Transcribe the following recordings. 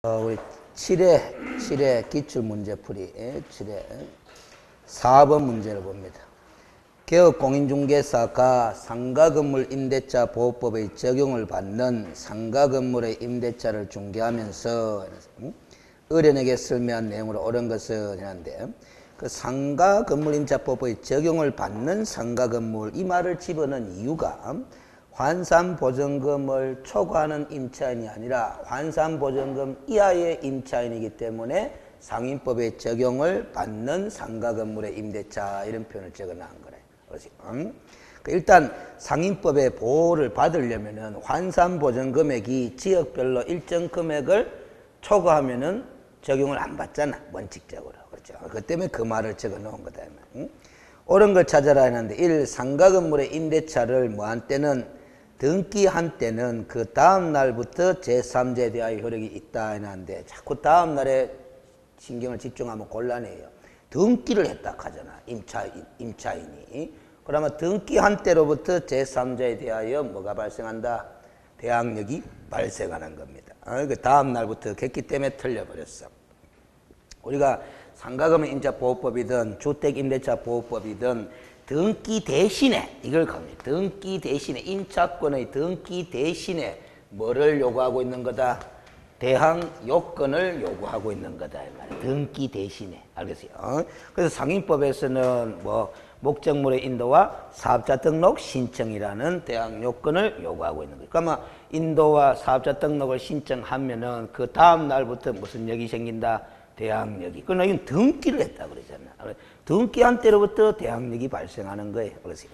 우리 7회 기출문제풀이 7회 4번 문제를 봅니다. 개업공인중개사가 상가건물 임대차 보호법의 적용을 받는 상가건물의 임대차를 중개하면서 의뢰인에게 설명한 내용으로 옳은 것은 하는데, 그 상가건물 임대차법의 적용을 받는 상가건물, 이 말을 집어넣은 이유가 환산보증금을 초과하는 임차인이 아니라 환산보증금 이하의 임차인이기 때문에 상인법의 적용을 받는 상가건물의 임대차, 이런 표현을 적어놓은 거래요. 일단 상인법의 보호를 받으려면은 환산보증금액이 지역별로 일정 금액을 초과하면은 적용을 안 받잖아, 원칙적으로. 그렇죠. 그 때문에 그 말을 적어 놓은 거다. 옳은 걸 찾아라 했는데, 1. 상가건물의 임대차를 뭐한 때는 등기한 때는 그 다음 날부터 제3자에 대하여 효력이 있다 했는데, 자꾸 다음 날에 신경을 집중하면 곤란해요. 등기를 했다 하잖아, 임차인이. 그러면 등기한 때로부터 제3자에 대하여 뭐가 발생한다? 대항력이 발생하는 겁니다. 그 다음 날부터 했기 때문에 틀려버렸어. 우리가 상가건물 임대차보호법이든 주택임대차보호법이든 등기 대신에, 이걸 겁니다. 등기 대신에, 임차권의 등기 대신에 뭐를 요구하고 있는 거다? 대항 요건을 요구하고 있는 거다, 이 말이야. 등기 대신에. 알겠어요? 그래서 상인법에서는 뭐 목적물의 인도와 사업자 등록 신청이라는 대항 요건을 요구하고 있는 거예요. 그러면 인도와 사업자 등록을 신청하면은 그 다음 날부터 무슨 역이 생긴다? 대항력이. 그러나 이건 등기를 했다 그러잖아. 등기한 때로부터 대항력이 발생하는 거예요. 그래서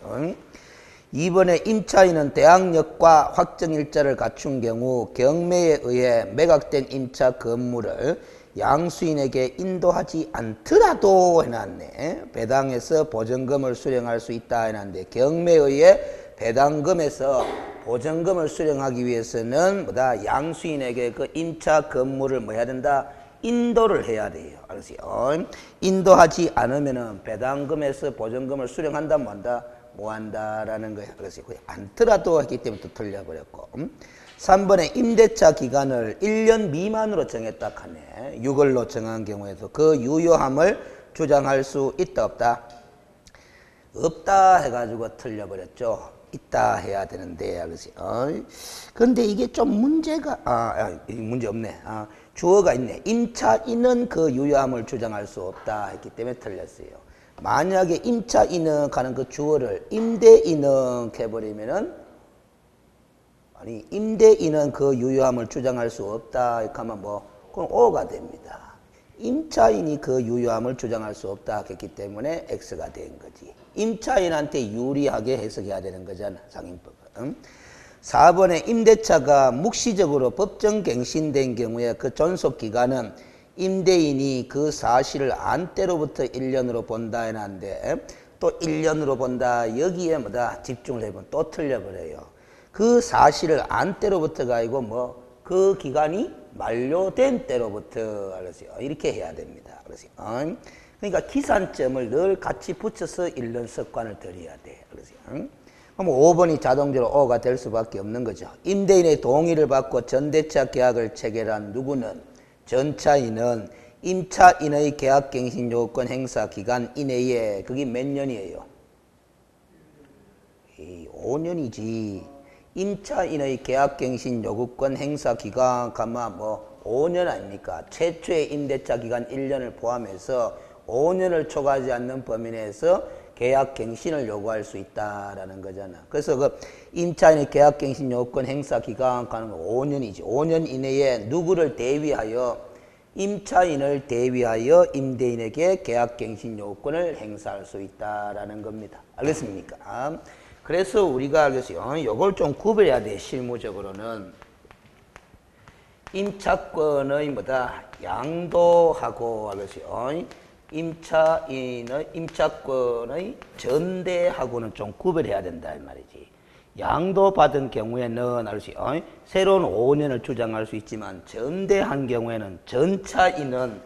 이번에 임차인은 대항력과 확정일자를 갖춘 경우 경매에 의해 매각된 임차 건물을 양수인에게 인도하지 않더라도 해놨네. 배당에서 보증금을 수령할 수 있다 해놨는데, 경매에 의해 배당금에서 보증금을 수령하기 위해서는 뭐다? 양수인에게 그 임차 건물을 뭐 해야 된다? 인도를 해야 돼요. 알았어요? 인도하지 않으면은 배당금에서 보증금을 수령한다, 뭐한다? 뭐한다라는 거예요. 그래서 않더라도 했기 때문에 또 틀려버렸고. 3번에 임대차 기간을 1년 미만으로 정했다 하네. 6월로 정한 경우에도 그 유효함을 주장할 수 있다, 없다? 없다 해가지고 틀려버렸죠. 있다 해야 되는데. 그래서 근데 이게 좀 문제가 문제 없네. 주어가 있네. 임차인은 그 유효함을 주장할 수 없다 했기 때문에 틀렸어요. 만약에 임차인은 가는 그 주어를 임대인은 해버리면은, 아니 임대인은 그 유효함을 주장할 수 없다 이렇게 하면 뭐 그럼 O가 됩니다. 임차인이 그 유효함을 주장할 수 없다 했기 때문에 X가 된 거지. 임차인한테 유리하게 해석해야 되는 거잖아, 상인법은. 4번에 임대차가 묵시적으로 법정갱신된 경우에 그 존속기간은 임대인이 그 사실을 안 때로부터 1년으로 본다 해놨는데, 또 1년으로 본다, 여기에 뭐다? 집중을 해보면 또 틀려버려요. 그 사실을 안 때로부터가 아니고 뭐 그 기간이 만료된 때로부터. 알았어요? 이렇게 해야 됩니다. 알았어요? 그러니까 기산점을 늘 같이 붙여서 읽는 습관을 들여야 돼. 알았어요? 그럼 5번이 자동적으로 O가 될 수밖에 없는 거죠. 임대인의 동의를 받고 전대차 계약을 체결한 누구는, 전차인은 임차인의 계약갱신 요건 행사 기간 이내에, 그게 몇 년이에요? 5년이지. 임차인의 계약갱신 요구권 행사 기간 가마 뭐 5년 아닙니까? 최초의 임대차 기간 1년을 포함해서 5년을 초과하지 않는 범위 내에서 계약갱신을 요구할 수 있다라는 거잖아. 그래서 그 임차인의 계약갱신 요건 행사 기간 가는 거 5년이지. 5년 이내에 누구를 대위하여, 임차인을 대위하여 임대인에게 계약갱신 요건을 행사할 수 있다라는 겁니다. 알겠습니까? 그래서 우리가 알겠어요. 이걸 좀 구별해야 돼. 실무적으로는 임차권의 뭐다? 양도하고, 알겠어요. 임차권의 전대하고는 좀 구별해야 된다 이 말이지. 양도받은 경우에는 알겠어요. 새로운 5년을 주장할 수 있지만, 전대한 경우에는 전차인은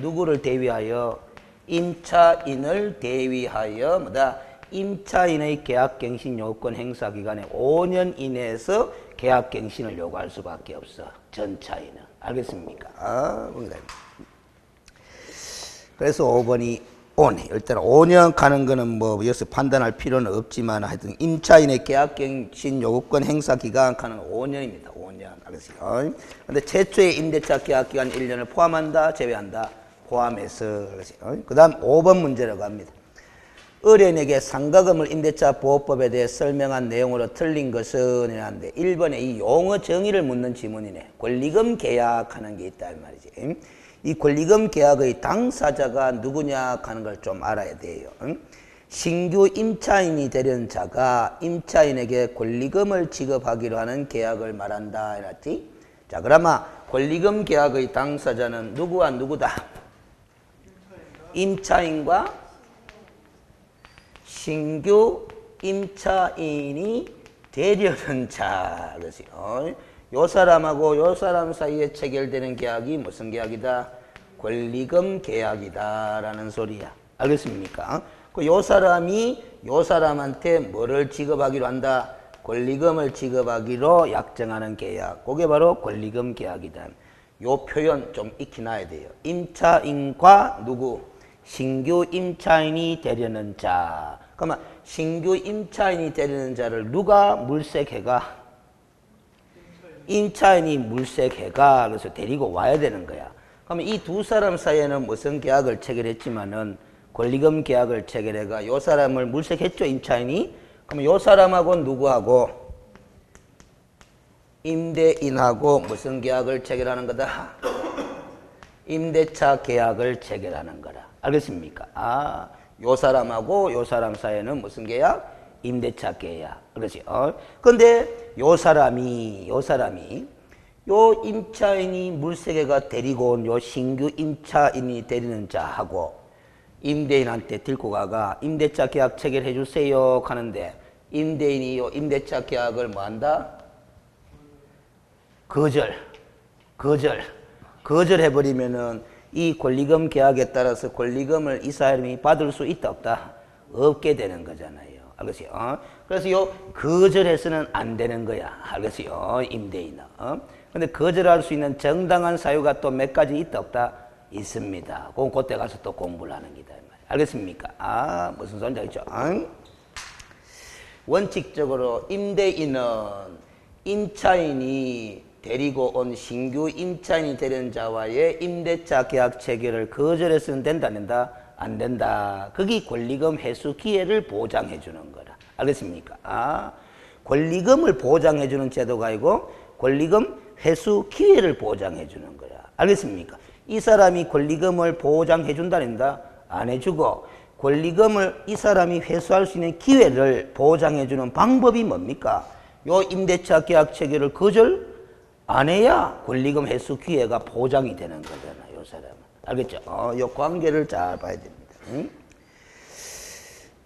누구를 대위하여? 임차인을 대위하여 뭐다? 임차인의 계약갱신 요건 행사 기간에 5년 이내에서 계약갱신을 요구할 수밖에 없어. 전차인은. 알겠습니까? 그래서 5번이 5네. 일단 5년 가는 거는 뭐 여기서 판단할 필요는 없지만 하여튼 임차인의 계약갱신 요구권 행사 기간 가는 5년입니다. 5년. 알겠어요? 근데 최초의 임대차 계약 기간 1년을 포함한다, 제외한다? 포함해서. 그 다음 5번 문제라고 합니다. 의뢰인에게 상가금을 임대차 보호법에 대해 설명한 내용으로 틀린 것은 이라는데 1번에 이 용어 정의를 묻는 지문이네. 권리금 계약하는 게 있다 이 말이지. 이 권리금 계약의 당사자가 누구냐 하는 걸 좀 알아야 돼요. 신규 임차인이 되려는 자가 임차인에게 권리금을 지급하기로 하는 계약을 말한다 이랬지. 자, 그러면 권리금 계약의 당사자는 누구와 누구다? 임차인과 신규 임차인이 되려는 자. 그렇죠? 요 사람하고 요 사람 사이에 체결되는 계약이 무슨 계약이다? 권리금 계약이다 라는 소리야. 알겠습니까? 요 사람이 요 사람한테 뭐를 지급하기로 한다? 권리금을 지급하기로 약정하는 계약. 그게 바로 권리금 계약이다. 요 표현 좀 익히 놔야 돼요. 임차인과 누구? 신규 임차인이 되려는 자. 그러면 신규 임차인이 되려는 자를 누가 물색해가? 임차인이 물색해가. 그래서 데리고 와야 되는 거야. 그러면 이 두 사람 사이에는 무슨 계약을 체결했지만은 권리금 계약을 체결해가 요 사람을 물색했죠, 임차인이. 그러면 요 사람하고 누구하고? 임대인하고 무슨 계약을 체결하는 거다? 임대차 계약을 체결하는 거라. 알겠습니까? 요 사람하고 요 사람 사이에는 무슨 계약? 임대차 계약. 그렇지? 근데 요 사람이 요 임차인이 물세계가 데리고 온 요 신규 임차인이 데리는 자하고 임대인한테 데리고 가가 임대차 계약 체결해 주세요 하는데 임대인이 요 임대차 계약을 뭐 한다? 거절해버리면은 이 권리금 계약에 따라서 권리금을 이 사람이 받을 수 있다 없다? 없게 되는 거잖아요. 알겠어요? 그래서 요 거절해서는 안 되는 거야. 알겠어요? 임대인은. 근데 거절할 수 있는 정당한 사유가 또 몇 가지 있다 없다? 있습니다. 그때 가서 또 공부를 하는 기다. 알겠습니까? 무슨 소리인지 알겠죠? 원칙적으로 임대인은 임차인이 데리고 온 신규 임차인이 되는 자와의 임대차 계약 체결을 거절해서는 된다 안 된다? 안 된다. 그게 권리금 회수 기회를 보장해 주는 거라. 알겠습니까? 권리금을 보장해 주는 제도가 아니고 권리금 회수 기회를 보장해 주는 거야. 알겠습니까? 이 사람이 권리금을 보장해 준다는다? 안 해주고 권리금을 이 사람이 회수할 수 있는 기회를 보장해 주는 방법이 뭡니까? 요 임대차 계약 체결을 거절 안 해야 권리금 회수 기회가 보장이 되는 거잖아, 요 사람은. 알겠죠? 요 관계를 잘 봐야 됩니다.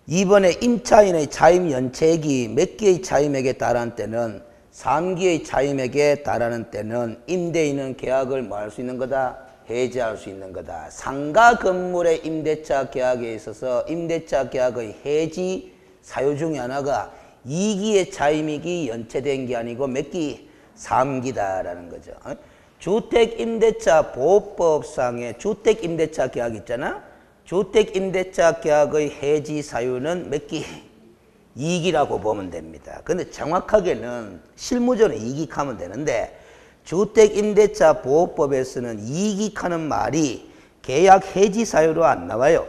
2번에 임차인의 차임 연체액이 몇 개의 차임액에 달하는 때는 3기의 차임액에 달하는 때는 임대인은 계약을 뭐 할 수 있는 거다? 해지할 수 있는 거다. 상가 건물의 임대차 계약에 있어서 임대차 계약의 해지 사유 중에 하나가 2기의 차임액이 연체된 게 아니고 몇 기? 3기다라는 거죠. 주택임대차 보호법상의 주택임대차 계약 있잖아. 주택임대차 계약의 해지 사유는 몇 기? 2기라고 보면 됩니다. 근데 정확하게는 실무적으로 2기 하면 되는데 주택임대차 보호법에서는 2기 하는 말이 계약 해지 사유로 안 나와요.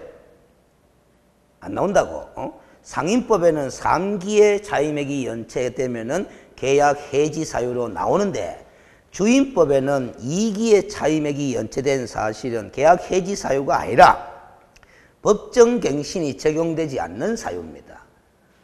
안 나온다고. 상인법에는 3기의 차임액이 연체되면은 계약 해지 사유로 나오는데 주임법에는 2기의 차임액이 연체된 사실은 계약 해지 사유가 아니라 법정갱신이 적용되지 않는 사유입니다.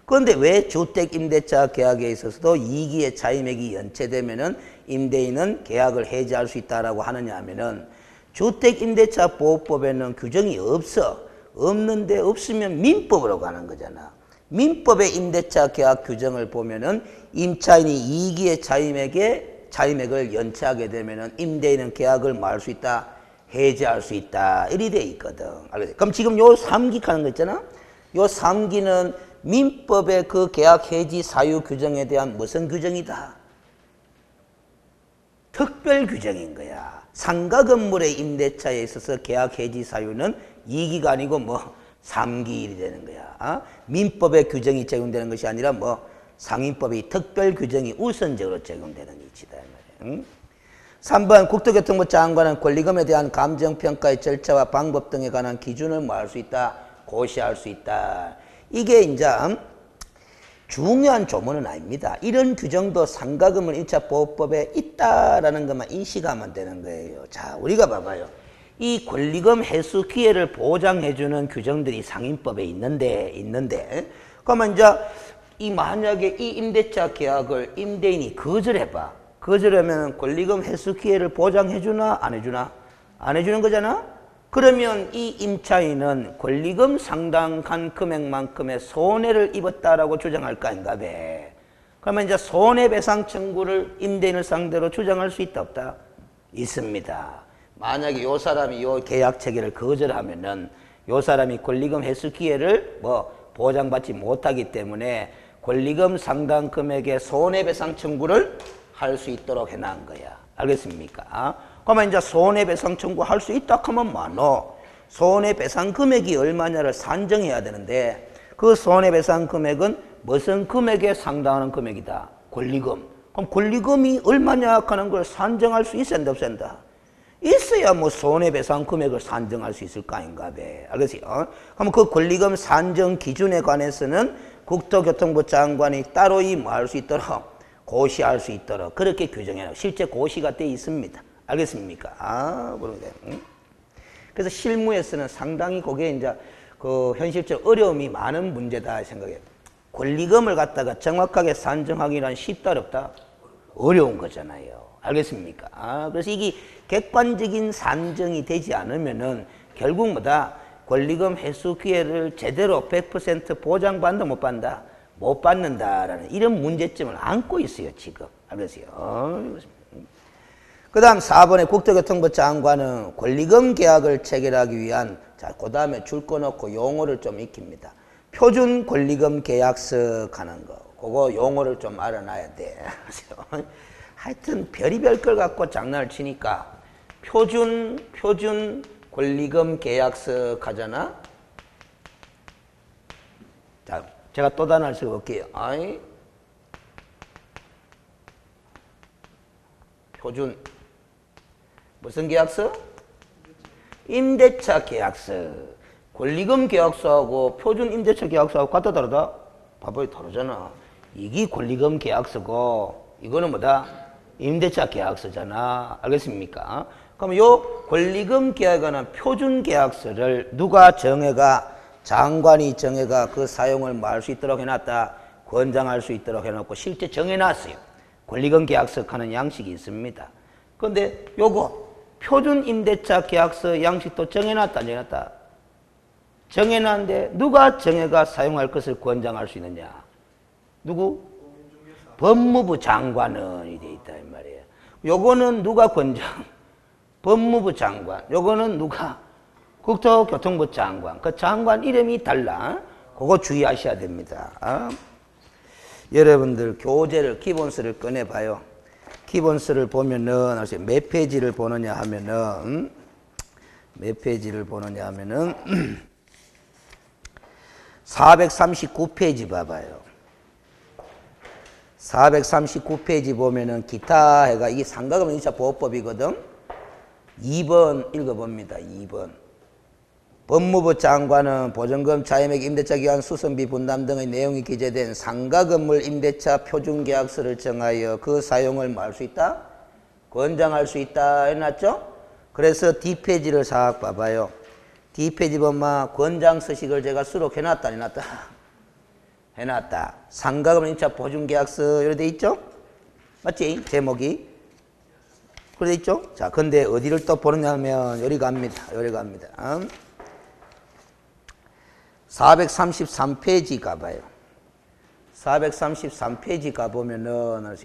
그런데 왜 주택임대차 계약에 있어서도 2기의 차임액이 연체되면은 임대인은 계약을 해지할 수 있다라고 하느냐 하면은 주택임대차 보호법에는 규정이 없어. 없는데 없으면 민법으로 가는 거잖아. 민법의 임대차 계약 규정을 보면은 임차인이 2기의 차임액을 연체하게 되면은 임대인은 계약을 뭐 할 수 있다? 해지할 수 있다. 이리 돼 있거든. 알겠지? 그럼 지금 요 3기 하는 거 있잖아? 요 3기는 민법의 그 계약 해지 사유 규정에 대한 무슨 규정이다? 특별 규정인 거야. 상가 건물의 임대차에 있어서 계약 해지 사유는 2기가 아니고 뭐 3기일이 되는 거야. 민법의 규정이 적용되는 것이 아니라 뭐 상인법의 특별 규정이 우선적으로 적용되는 이치다. 3번 국토교통부 장관은 권리금에 대한 감정평가의 절차와 방법 등에 관한 기준을 뭐 할 수 있다? 고시할 수 있다. 이게 이제 중요한 조문은 아닙니다. 이런 규정도 상가금을 임차보호법에 있다라는 것만 인식하면 되는 거예요. 자, 우리가 봐봐요. 이 권리금 회수 기회를 보장해주는 규정들이 상인법에 있는데, 그러면 이제 이 만약에 이 임대차 계약을 임대인이 거절해봐. 거절하면 권리금 회수 기회를 보장해주나 안 해주나? 안 해주는 거잖아? 그러면 이 임차인은 권리금 상당한 금액만큼의 손해를 입었다라고 주장할까 아닌가 봐. 그러면 이제 손해배상 청구를 임대인을 상대로 주장할 수 있다 없다? 있습니다. 만약에 요 사람이 요 계약 체계를 거절하면은 요 사람이 권리금 회수 기회를 뭐 보장받지 못하기 때문에 권리금 상당 금액의 손해배상 청구를 할 수 있도록 해놓은 거야. 알겠습니까? 그러면 이제 손해배상 청구할 수 있다 하면 뭐노? 손해배상 금액이 얼마냐를 산정해야 되는데 그 손해배상 금액은 무슨 금액에 상당하는 금액이다? 권리금. 그럼 권리금이 얼마냐 하는 걸 산정할 수 있어야 없앤다? 있어야 뭐 손해배상 금액을 산정할 수 있을 거 아닌가 봐. 알겠어요? 그럼 그 권리금 산정 기준에 관해서는 국토교통부 장관이 따로 뭐 할 수 있도록 고시할 수 있도록 그렇게 규정해요. 실제 고시가 돼 있습니다. 알겠습니까? 그래서 실무에서는 상당히 그게 이제 그 현실적 어려움이 많은 문제다 생각해요. 권리금을 갖다가 정확하게 산정하기란 쉽다 어렵다? 어려운 거잖아요. 알겠습니까? 그래서 이게 객관적인 산정이 되지 않으면은 결국 뭐다? 권리금 회수 기회를 제대로 100% 보장받는다 못 받는다? 못 받는다라는 이런 문제점을 안고 있어요, 지금. 알겠어요? 그 다음 4번에 국토교통부 장관은 권리금 계약을 체결하기 위한, 자, 그 다음에 줄 거 넣고 용어를 좀 익힙니다. 표준 권리금 계약서 가는 거, 그거 용어를 좀 알아놔야 돼. 하여튼 별의별 걸 갖고 장난을 치니까 표준 권리금 계약서 가잖아? 자, 제가 또 단어를 써볼게요. 표준 무슨 계약서? 임대차 계약서. 권리금 계약서하고 표준 임대차 계약서하고 같다 다르다? 봐봐요, 다르잖아. 이게 권리금 계약서고 이거는 뭐다? 임대차 계약서잖아. 알겠습니까? 그럼 요 권리금 계약에 관한 표준 계약서를 누가 정해가, 장관이 정해가 그 사용을 뭐 할 수 있도록 해놨다? 권장할 수 있도록 해놓고 실제 정해놨어요. 권리금 계약서 하는 양식이 있습니다. 그런데 요거 표준 임대차 계약서 양식도 정해놨다 안 정해놨다? 정해놨는데 누가 정해가 사용할 것을 권장할 수 있느냐? 누구? 법무부 장관은 돼 있다 이 말이에요. 요거는 누가 권장? 법무부 장관. 요거는 누가? 국토교통부 장관. 그 장관 이름이 달라. 그거 주의하셔야 됩니다. 여러분들 교재를 기본서를 꺼내봐요. 기본서를 보면은 몇 페이지를 보느냐 하면은 몇 페이지를 보느냐 하면은 439페이지 봐봐요. 439페이지 보면은 기타 해가 이게 상가금 임차보호법이거든. 2번 읽어봅니다. 2번. 법무부 장관은 보증금, 차임액, 임대차 기간, 수선비 분담 등의 내용이 기재된 상가건물 임대차 표준계약서를 정하여 그 사용을 뭐 할 수 있다? 권장할 수 있다 해놨죠? 그래서 D페이지를 싹 봐봐요. D페이지 보면 권장 서식을 제가 수록해놨다 안 해놨다? 해놨다. 상가건물 임차 보증계약서 이렇게 돼 있죠? 맞지? 제목이. 그래 있죠? 자, 근데 어디를 또 보느냐 하면 여기 갑니다. 여기 갑니다. 433페이지 가봐요. 433페이지 가보면은,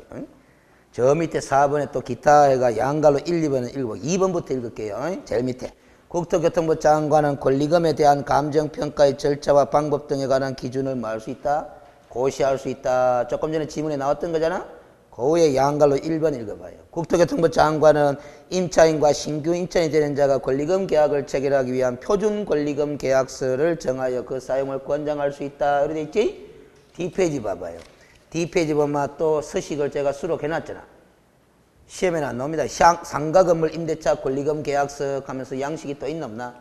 저 밑에 4번에 또 기타 해가 양갈로 1, 2번은 읽고, 2번부터 읽을게요. 제일 밑에. 국토교통부 장관은 권리금에 대한 감정평가의 절차와 방법 등에 관한 기준을 뭐 할 수 있다? 고시할 수 있다. 조금 전에 지문에 나왔던 거잖아? 그 후에 양갈로 1번 읽어봐요. 국토교통부 장관은 임차인과 신규 임차인이 되는 자가 권리금 계약을 체결하기 위한 표준 권리금 계약서를 정하여 그 사용을 권장할 수 있다. 이렇게 돼 있지? D페이지 봐봐요. D페이지 보면 또 서식을 제가 수록해놨잖아. 시험에는 안 나옵니다. 상가 건물 임대차 권리금 계약서 하면서 양식이 또 있나 없나?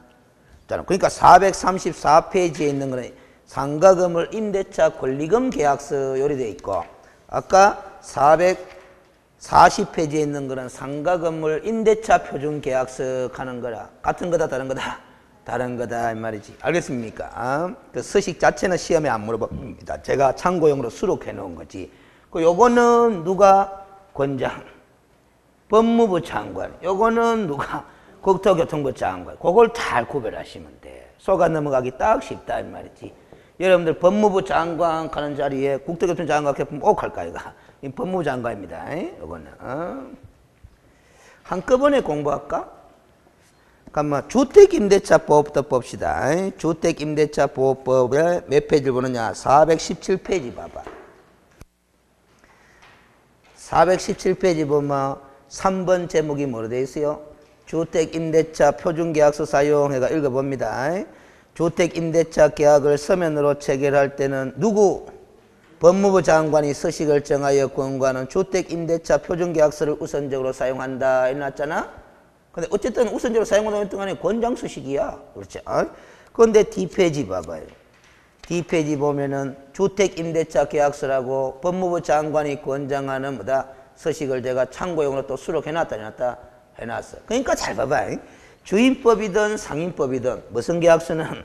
그러니까 434페이지에 있는 거는 상가 건물 임대차 권리금 계약서 요리 돼 있고, 아까 440페이지에 있는 거는 상가 건물 임대차 표준 계약서 하는 거라. 같은 거다 다른 거다? 다른 거다 이 말이지. 알겠습니까? 그 서식 자체는 시험에 안 물어봅니다. 제가 참고용으로 수록해 놓은 거지. 요거는 누가 권장? 법무부 장관. 요거는 누가? 국토교통부 장관. 그걸 잘 구별하시면 돼. 속아 넘어가기 딱 쉽다 이 말이지. 여러분들 법무부 장관 가는 자리에 국토교통부 장관 해보면 꼭 할까 이거. 이 법무부 장관입니다. 요거는 한꺼번에 공부할까? 잠깐만 주택임대차보호법부터 봅시다. 주택임대차보호법의 몇 페이지를 보느냐? 417페이지 봐봐. 417페이지 보면 3번 제목이 뭐로 되어 있어요? 주택임대차 표준계약서 사용해가 읽어봅니다. 주택임대차 계약을 서면으로 체결할 때는 누구? 법무부 장관이 서식을 정하여 권고하는 주택임대차 표준계약서를 우선적으로 사용한다. 이래놨잖아? 근데 어쨌든 우선적으로 사용하는 동안에 권장 서식이야. 그렇지? 그런데 D페이지 봐봐요. D페이지 보면은 주택임대차 계약서라고 법무부 장관이 권장하는 뭐다? 서식을 제가 참고용으로 또 수록해놨다, 해놨다? 해놨어. 그러니까 잘 봐봐. 주임법이든 상임법이든 무슨 계약서는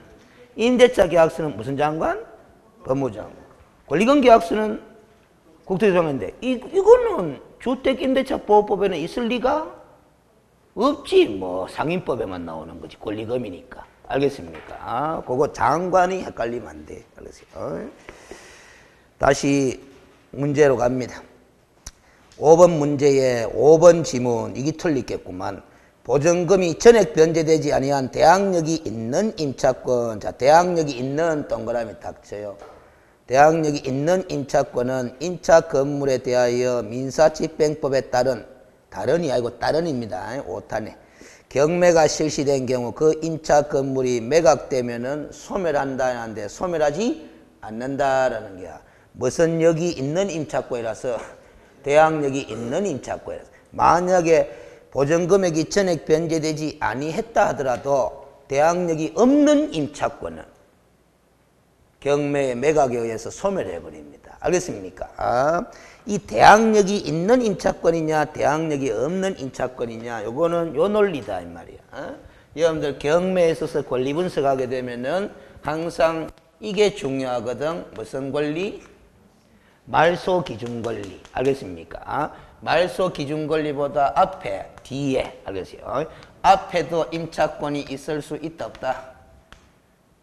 임대차 계약서는 무슨 장관? 법무부 장관. 권리금 계약서는 국토교통부인데 이거는 주택임대차보호법에는 있을 리가 없지. 뭐 상임법에만 나오는 거지. 권리금이니까. 알겠습니까? 그거 장관이 헷갈리면 안 돼. 알겠어요? 다시 문제로 갑니다. 5번 문제에 5번 지문 이게 틀리겠구만. 보증금이 전액 변제되지 아니한 대항력이 있는 임차권. 자, 대항력이 있는 동그라미 딱 쳐요. 대항력이 있는 임차권은 임차 건물에 대하여 민사집행법에 따른 다른이 아니고 따른입니다. 오탄에 경매가 실시된 경우 그 임차 건물이 매각되면은 소멸한다 하는데 소멸하지 않는다라는 게야. 무슨 역이 있는 임차권이라서 대항력이 있는 임차권이라서 만약에 보증금액이 전액 변제되지 아니했다 하더라도 대항력이 없는 임차권은 경매의 매각에 의해서 소멸해버립니다. 알겠습니까? 이 대항력이 있는 임차권이냐 대항력이 없는 임차권이냐 요거는 요 논리다 이 말이야. 여러분들 경매에 있어서 권리 분석하게 되면은 항상 이게 중요하거든. 무슨 권리? 말소 기준 권리. 알겠습니까? 말소 기준 권리보다 앞에 뒤에 알겠어요? 앞에도 임차권이 있을 수 있다 없다?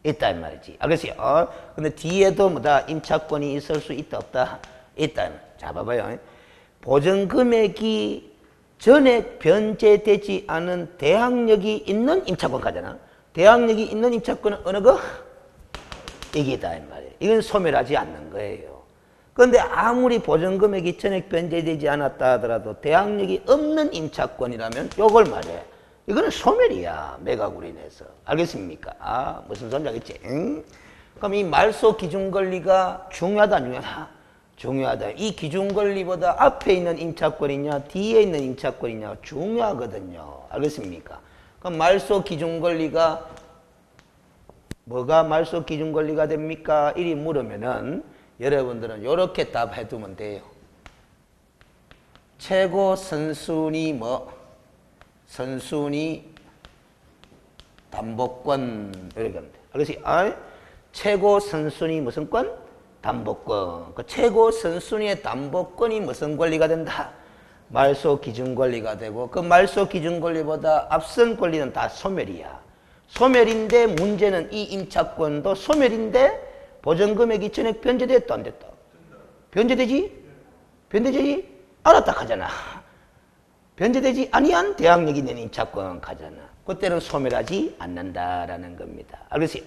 있다 이 말이지. 알겠어요? 근데 뒤에도 뭐다? 임차권이 있을 수 있다 없다? 있다. 자 봐봐요. 보증금액이 전액 변제되지 않은 대항력이 있는 임차권 가잖아. 대항력이 있는 임차권은 어느 거? 이게다 이 말이에요. 이건 소멸하지 않는 거예요. 그런데 아무리 보증금액이 전액 변제되지 않았다 하더라도 대항력이 없는 임차권이라면 요걸 말해. 이거는 소멸이야. 매각으로 인해서. 알겠습니까? 무슨 소리인지 알겠지? 그럼 이 말소 기준 권리가 중요하다 안 중요하다? 중요하다. 이 기준 권리보다 앞에 있는 임차권이냐 뒤에 있는 임차권이냐 중요하거든요. 알겠습니까? 그럼 말소 기준 권리가 뭐가 말소 기준 권리가 됩니까? 이리 물으면은 여러분들은 이렇게 답해 두면 돼요. 최고 선순위 뭐? 선순위 담보권 이렇게 하면 돼. 알겠어요? 최고 선순위 무슨 권? 담보권. 그 최고 선순위의 담보권이 무슨 권리가 된다? 말소 기준 권리가 되고 그 말소 기준 권리보다 앞선 권리는 다 소멸이야. 소멸인데 문제는 이 임차권도 소멸인데 보증금액이 전액 변제됐다 안 됐다? 변제되지? 변제되지? 알았다 하잖아. 변제되지 아니한 대항력이 있는 임차권 가잖아. 그때는 소멸하지 않는다라는 겁니다. 알겠어요?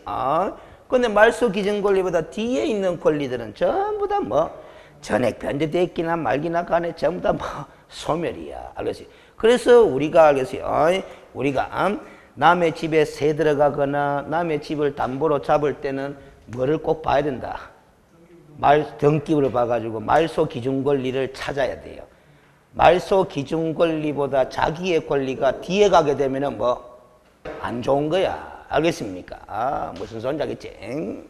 그런데 말소 기준 권리보다 뒤에 있는 권리들은 전부 다 뭐? 전액 변제되어 있기나 말기나 간에 전부 다 뭐 소멸이야. 알겠어요? 그래서 우리가 알겠어요? 우리가 남의 집에 새 들어가거나 남의 집을 담보로 잡을 때는 뭐를 꼭 봐야 된다. 등기부를 봐가지고 말소 기준 권리를 찾아야 돼요. 말소 기준 권리보다 자기의 권리가 뒤에 가게 되면은 뭐 안 좋은 거야. 알겠습니까? 무슨 소리인지 알겠지?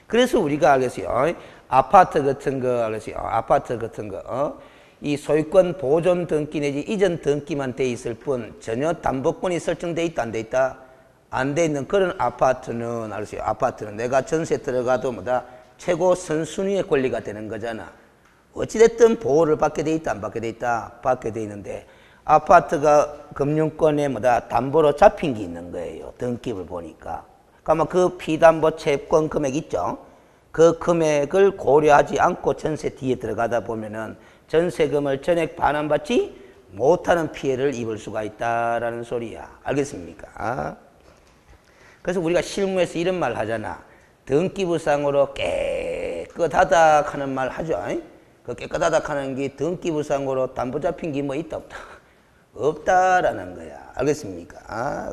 그래서 우리가 알겠어요. 아파트 같은 거 알겠어요. 아파트 같은 거 이 소유권 보존 등기 내지 이전 등기만 돼 있을 뿐 전혀 담보권이 설정돼 있다 안 돼 있다? 안 돼 있는 그런 아파트는 알겠어요. 아파트는 내가 전세 들어가도 뭐다 최고 선순위의 권리가 되는 거잖아. 어찌됐든 보호를 받게 돼 있다 안 받게 돼 있다? 받게 돼 있는데 아파트가 금융권에 뭐다 담보로 잡힌 게 있는 거예요. 등기를 보니까. 그러면 그 피담보 채권 금액 있죠? 그 금액을 고려하지 않고 전세 뒤에 들어가다 보면은 전세금을 전액 반환받지 못하는 피해를 입을 수가 있다라는 소리야. 알겠습니까? 그래서 우리가 실무에서 이런 말 하잖아. 등기부상으로 깨끗하다 하는 말 하죠. 그 깨끗하다 하는 게 등기부상으로 담보 잡힌 게 뭐 있다 없다? 없다라는 거야. 알겠습니까?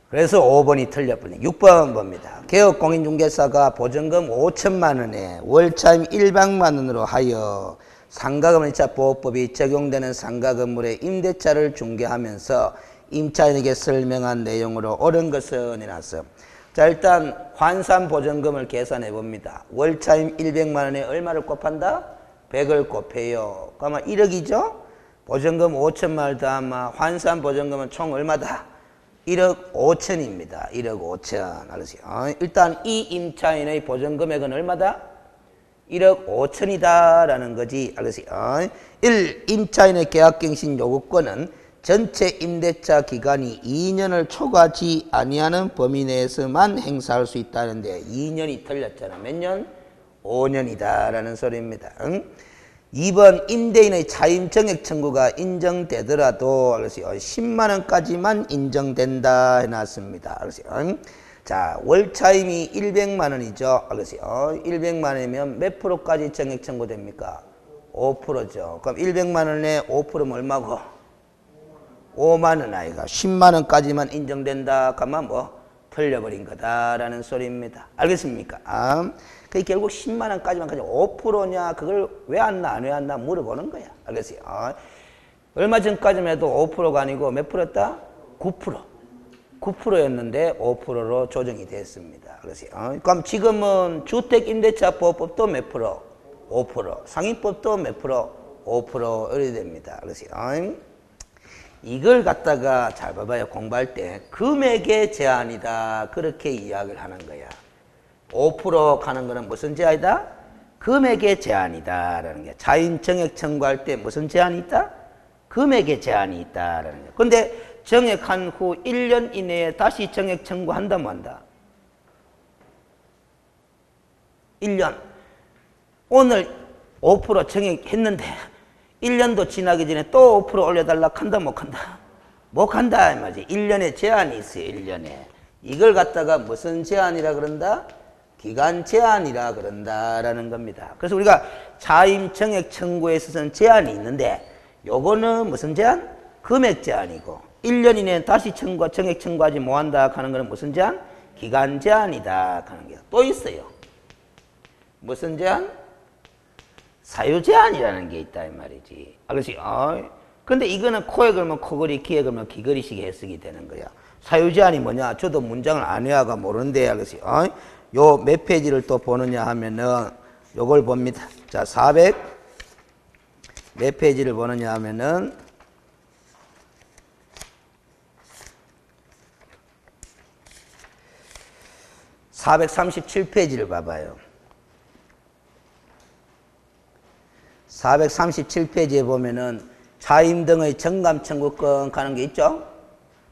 그래서 5번이 틀렸군요. 6번 봅니다. 개업공인중개사가 보증금 5천만 원에 월차임 100만 원으로 하여 상가건물임차보호법이 적용되는 상가건물의 임대차를 중개하면서 임차인에게 설명한 내용으로 옳은 것은 해놨어. 자, 일단 환산보증금을 계산해 봅니다. 월차임 100만 원에 얼마를 곱한다? 100을 곱해요. 그러면 1억이죠? 보증금 5천만 원 더하면 환산보증금은 총 얼마다? 1억 5천입니다. 1억 5천. 알았어요? 일단 이 임차인의 보증금액은 얼마다? 1억 5천이다라는 거지. 알았어요? 1. 임차인의 계약갱신 요구권은 전체 임대차 기간이 2년을 초과하지 아니하는 범위 내에서만 행사할 수 있다는데 2년이 틀렸잖아. 몇 년? 5년이다라는 소리입니다. 2번 임대인의 차임 정액 청구가 인정되더라도 10만 원까지만 인정된다 해놨습니다. 자, 월차임이 100만 원이죠. 100만 원이면 몇 프로까지 정액 청구됩니까? 5%죠. 그럼 100만 원에 5%면 얼마고? 5만 원 아이가 10만 원까지만 인정된다 하면 뭐 틀려버린 거다라는 소리입니다. 알겠습니까? 그게 결국 10만 원까지만 가지고 5%냐 그걸 왜 안 나 안 왜 안 나 물어보는 거야. 알겠어요? 얼마 전까지만 해도 5%가 아니고 몇 프로였다? 9%. 9%였는데 5%로 조정이 됐습니다. 알겠어요? 그럼 지금은 주택임대차보호법도 몇 프로? 5%. 상인법도 몇 프로? 5% 이렇게 됩니다. 알겠어요? 이걸 갖다가 잘 봐봐요. 공부할 때 금액의 제한이다 그렇게 이야기를 하는 거야. 5% 가는 거는 무슨 제한이다? 금액의 제한이다라는 게. 차임 정액 청구할 때 무슨 제한이 있다? 금액의 제한이 있다라는 게. 근데 정액한 후 1년 이내에 다시 정액 청구한다 뭐 한다? 1년. 오늘 5% 정액했는데 1년도 지나기 전에 또 5% 올려달라 한다 못 한다? 못 한다 이 말이지. 1년에 제한이 있어요. 1년에. 이걸 갖다가 무슨 제한이라 그런다? 기간 제한이라 그런다라는 겁니다. 그래서 우리가 차임 정액 청구에 있어서는 제한이 있는데 요거는 무슨 제한? 금액 제한이고 1년 이내에 다시 정액 청구하지 못한다 하는 거는 무슨 제한? 기간 제한이다 하는 게 또 있어요. 무슨 제한? 사유 제한이라는 게 있다 이 말이지. 알겠어요? 근데 이거는 코에 걸면 코걸이, 귀에 걸면 귀걸이식 해석이 되는 거야. 사유 제한이 뭐냐? 저도 문장을 안 외워가 모르는데 알겠어요? 요 몇 페이지를 또 보느냐 하면은 요걸 봅니다. 자, 400 몇 페이지를 보느냐 하면은 437페이지를 봐봐요. 437페이지에 보면은 차임 등의 정감 청구권 가는 게 있죠?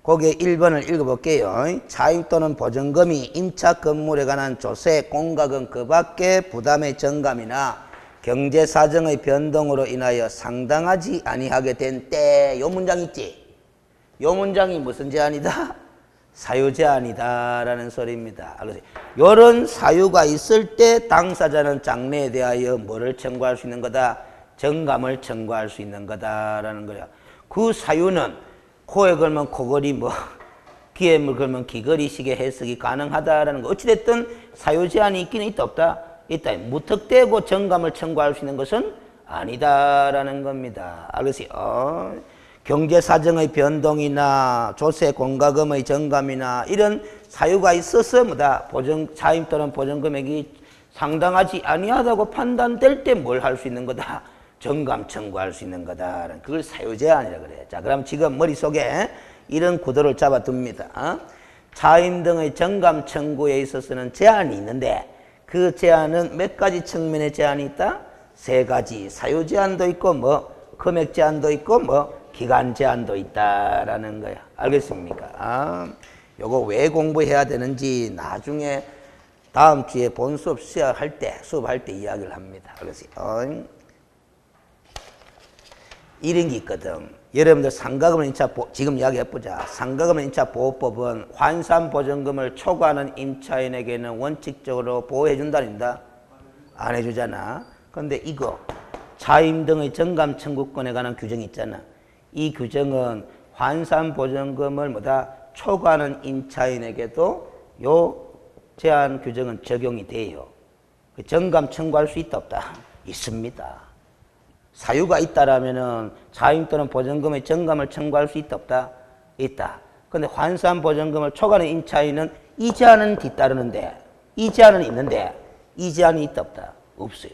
거기에 1번을 읽어볼게요. 차임 또는 보증금이 임차 건물에 관한 조세, 공과금 그 밖에 부담의 정감이나 경제사정의 변동으로 인하여 상당하지 아니하게 된 때, 요 문장 있지? 요 문장이 무슨 제한이다? 사유 제한이다라는 소리입니다. 그래서 이런 사유가 있을 때 당사자는 장래에 대하여 뭐를 청구할 수 있는 거다? 정감을 청구할 수 있는 거다라는 거야. 그 사유는 코에 걸면 코걸이 뭐 귀에 걸면 귀걸이 식의 해석이 가능하다라는 거. 어찌됐든 사유 제한이 있기는 있다 없다? 있다. 무턱대고 정감을 청구할 수 있는 것은 아니다라는 겁니다. 알겠어요? 경제 사정의 변동이나 조세 공과금의 정감이나 이런 사유가 있어서 뭐다 차임 또는 보전 금액이 상당하지 아니하다고 판단될 때 뭘 할 수 있는 거다? 정감 청구할 수 있는 거다. 그걸 사유 제한이라 그래. 자, 그럼 지금 머릿속에 이런 구도를 잡아둡니다. 차임 등의 정감 청구에 있어서는 제한이 있는데 그 제한은 몇 가지 측면의 제한이 있다? 세 가지. 사유 제한도 있고 뭐 금액 제한도 있고 뭐 기간 제한도 있다라는 거야. 알겠습니까? 요거 왜 공부해야 되는지 나중에 다음 주에 본 수업 수업할 때 이야기를 합니다. 그래서 이런 게 있거든. 여러분들 상가금을 임차 지금 이야기해보자. 상가금을 임차 보호법은 환산보전금을 초과하는 임차인에게는 원칙적으로 보호해준다는다. 안 해주잖아. 근데 이거 차임 등의 정감 청구권에 관한 규정이 있잖아. 이 규정은 환산보전금을 뭐다 초과하는 임차인에게도 요 제한 규정은 적용이 돼요. 정감 청구할 수 있다 없다? 있습니다. 사유가 있다라면은 차임 또는 보전금의 정감을 청구할 수 있다 없다? 있다. 근데 환산보전금을 초과하는 임차인은 이 제한은 뒤따르는데 이 제한은 있는데 이 제한이 있다 없다? 없어요.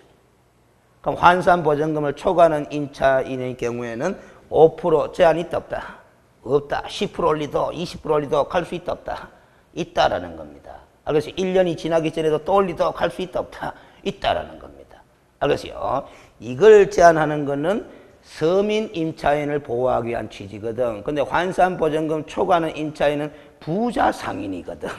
그럼 환산보전금을 초과하는 임차인의 경우에는 5% 제한이 있다 없다? 없다. 10% 올리도 20% 올리도 갈 수 있다 없다? 있다라는 겁니다. 그래서 1년이 지나기 전에도 또 올리도 갈 수 있다 없다? 있다라는 겁니다. 알겠어요? 이걸 제한하는 거는 서민 임차인을 보호하기 위한 취지거든. 근데 환산보전금 초과하는 임차인은 부자 상인이거든.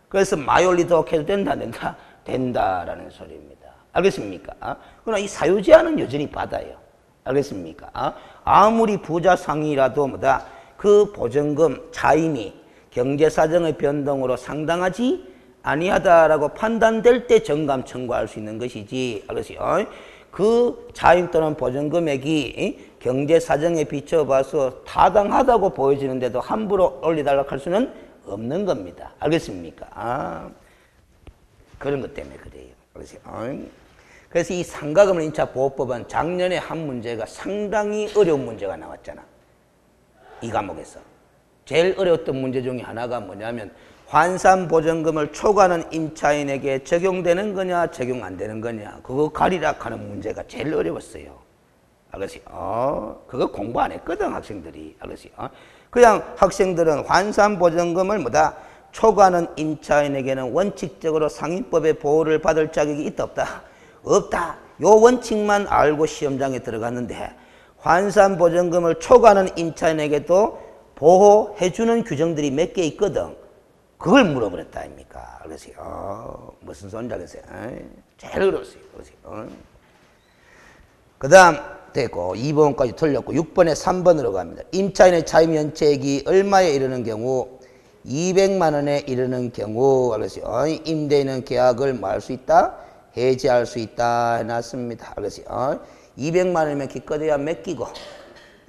그래서 많이 올리도 해도 된다 안 된다? 된다라는 소리입니다. 알겠습니까? 그러나 이 사유 제한은 여전히 받아요. 알겠습니까? 아무리 부자 상이라도 뭐다 그 보전금 차임이 경제 사정의 변동으로 상당하지 아니하다라고 판단될 때 정감 청구할 수 있는 것이지. 알겠어요? 그 차임 또는 보전 금액이 경제 사정에 비춰봐서 타당하다고 보여지는데도 함부로 올려달라고 할 수는 없는 겁니다. 알겠습니까? 그런 것 때문에 그래요. 그래서 이 상가금을 임차 보호법은 작년에 한 문제가 상당히 어려운 문제가 나왔잖아. 이 과목에서. 제일 어려웠던 문제 중에 하나가 뭐냐면 환산보전금을 초과하는 임차인에게 적용되는 거냐 적용 안 되는 거냐 그거 가리라 하는 문제가 제일 어려웠어요. 알겠어요? 그거 공부 안 했거든 학생들이. 알겠어요? 그냥 학생들은 환산보전금을 뭐다 초과하는 임차인에게는 원칙적으로 상인법의 보호를 받을 자격이 있다 없다? 없다. 요 원칙만 알고 시험장에 들어갔는데 환산보전금을 초과하는 임차인에게도 보호해주는 규정들이 몇 개 있거든. 그걸 물어버렸다 아닙니까? 그래서 무슨 소리인지 알겠어요? 제일 어려웠어요. 그 다음 됐고 2번까지 틀렸고 6번에 3번으로 갑니다. 임차인의 차임 연체액이 얼마에 이르는 경우 200만 원에 이르는 경우 그래서 임대인은 계약을 뭐 할 수 있다? 해지할 수 있다 해놨습니다. 그래서 200만 원이면 기껏해야 몇 기고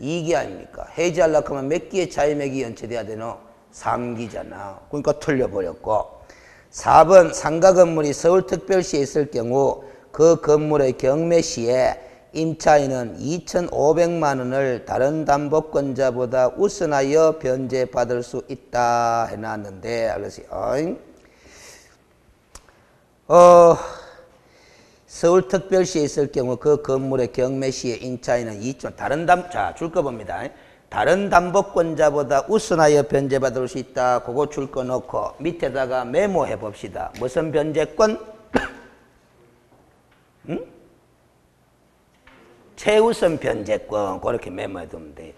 2기 아닙니까? 해지하려고 하면 몇 기의 차임액이 연체돼야 되노? 3기잖아. 그러니까 틀려버렸고 4번 상가 건물이 서울특별시에 있을 경우 그 건물의 경매시에 임차인은 2,500만 원을 다른 담보권자보다 우선하여 변제받을 수 있다 해놨는데 알겠어요? 서울특별시에 있을 경우 그 건물의 경매시에 임차인은 자, 줄 거 봅니다. 다른 담보권자보다 우선하여 변제받을 수 있다. 그거 줄 거 넣고 밑에다가 메모해 봅시다. 무슨 변제권? 응? 최우선 변제권. 그렇게 메모해 두면 돼요.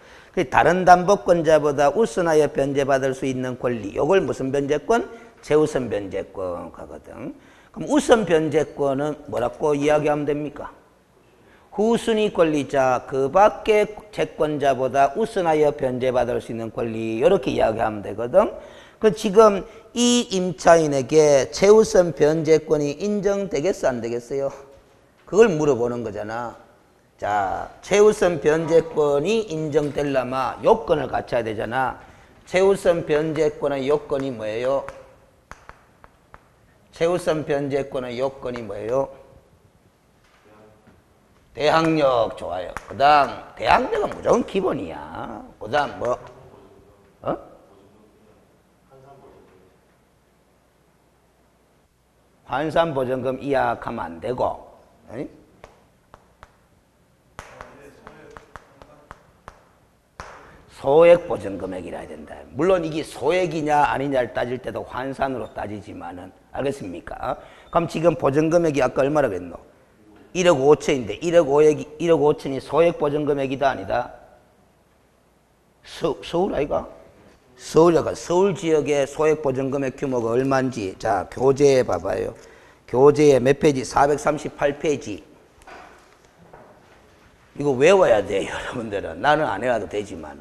다른 담보권자보다 우선하여 변제받을 수 있는 권리. 이걸 무슨 변제권? 최우선 변제권 가거든. 그럼 우선 변제권은 뭐라고 이야기하면 됩니까? 후순위 권리자 그 밖의 채권자보다 우선하여 변제받을 수 있는 권리 이렇게 이야기하면 되거든. 그 지금 이 임차인에게 최우선 변제권이 인정되겠어 안 되겠어요? 그걸 물어보는 거잖아. 자, 최우선 변제권이 인정되려면 요건을 갖춰야 되잖아. 최우선 변제권의 요건이 뭐예요? 최우선 변제권의 요건이 뭐예요? 대항력. 좋아요. 그 다음 대항력은 무조건 기본이야. 그 다음 뭐? 환산보전금 이하하면 안 되고, 소액보전금액이라 해야 된다. 물론 이게 소액이냐 아니냐를 따질 때도 환산으로 따지지만은, 알겠습니까? 그럼 지금 보전금액이 아까 얼마라고 했노? 1억 5천인데 1억 5천이 소액보전금액이다 아니다? 서울 아이가? 서울 지역의 소액보전금액 규모가 얼마인지, 자, 교재에 봐봐요. 교재에 몇 페이지? 438페이지. 이거 외워야 돼요, 여러분들은. 나는 안 해도 되지만.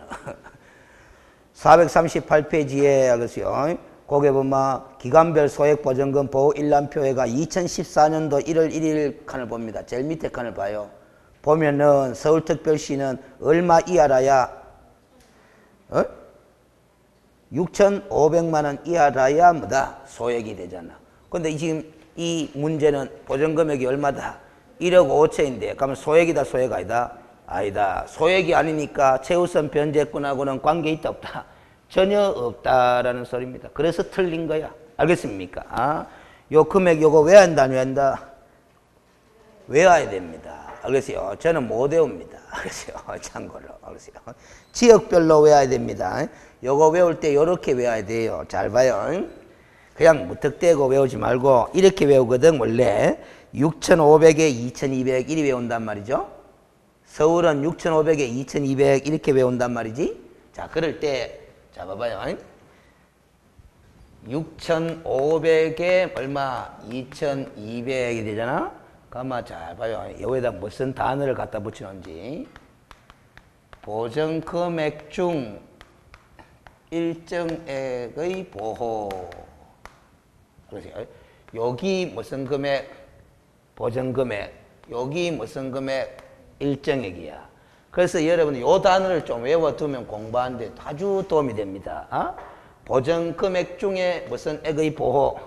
438페이지에, 알겠어요? 거기에 보면, 기간별 소액보전금 보호 일람표회가 2014년도 1월 1일 칸을 봅니다. 제일 밑에 칸을 봐요. 보면은, 서울특별시는 얼마 이하라야, 6,500만원 이하라야 뭐다? 소액이 되잖아. 근데 지금 이 문제는 보전금액이 얼마다? 1억 5천인데, 그러면 소액이다, 소액 아니다? 아니다. 소액이 아니니까 최우선 변제권하고는 관계 있다, 없다? 전혀 없다라는 소리입니다. 그래서 틀린 거야. 알겠습니까? 아, 요 금액 요거 외워야 한다, 안 외운다? 외워야 됩니다. 알겠어요? 저는 못 외웁니다. 알겠어요? 참고로. 알겠어요? 지역별로 외워야 됩니다. 요거 외울 때 요렇게 외워야 돼요. 잘 봐요. 그냥 무턱대고 외우지 말고 이렇게 외우거든. 원래 6,500에 2,200 이리 외운단 말이죠. 서울은 6,500에 2,200 이렇게 외운단 말이지. 자, 그럴 때, 자, 봐봐요. 6,500에 얼마? 2,200이 되잖아. 가만 잘 봐요. 여기다 무슨 단어를 갖다 붙이는지. 보전금액 중 일정액의 보호. 그러세요. 여기 무슨 금액? 보전금액. 여기 무슨 금액? 일정액이야. 그래서 여러분 요 단어를 좀 외워두면 공부하는데 아주 도움이 됩니다. 보전금액 중에 무슨 액의 보호?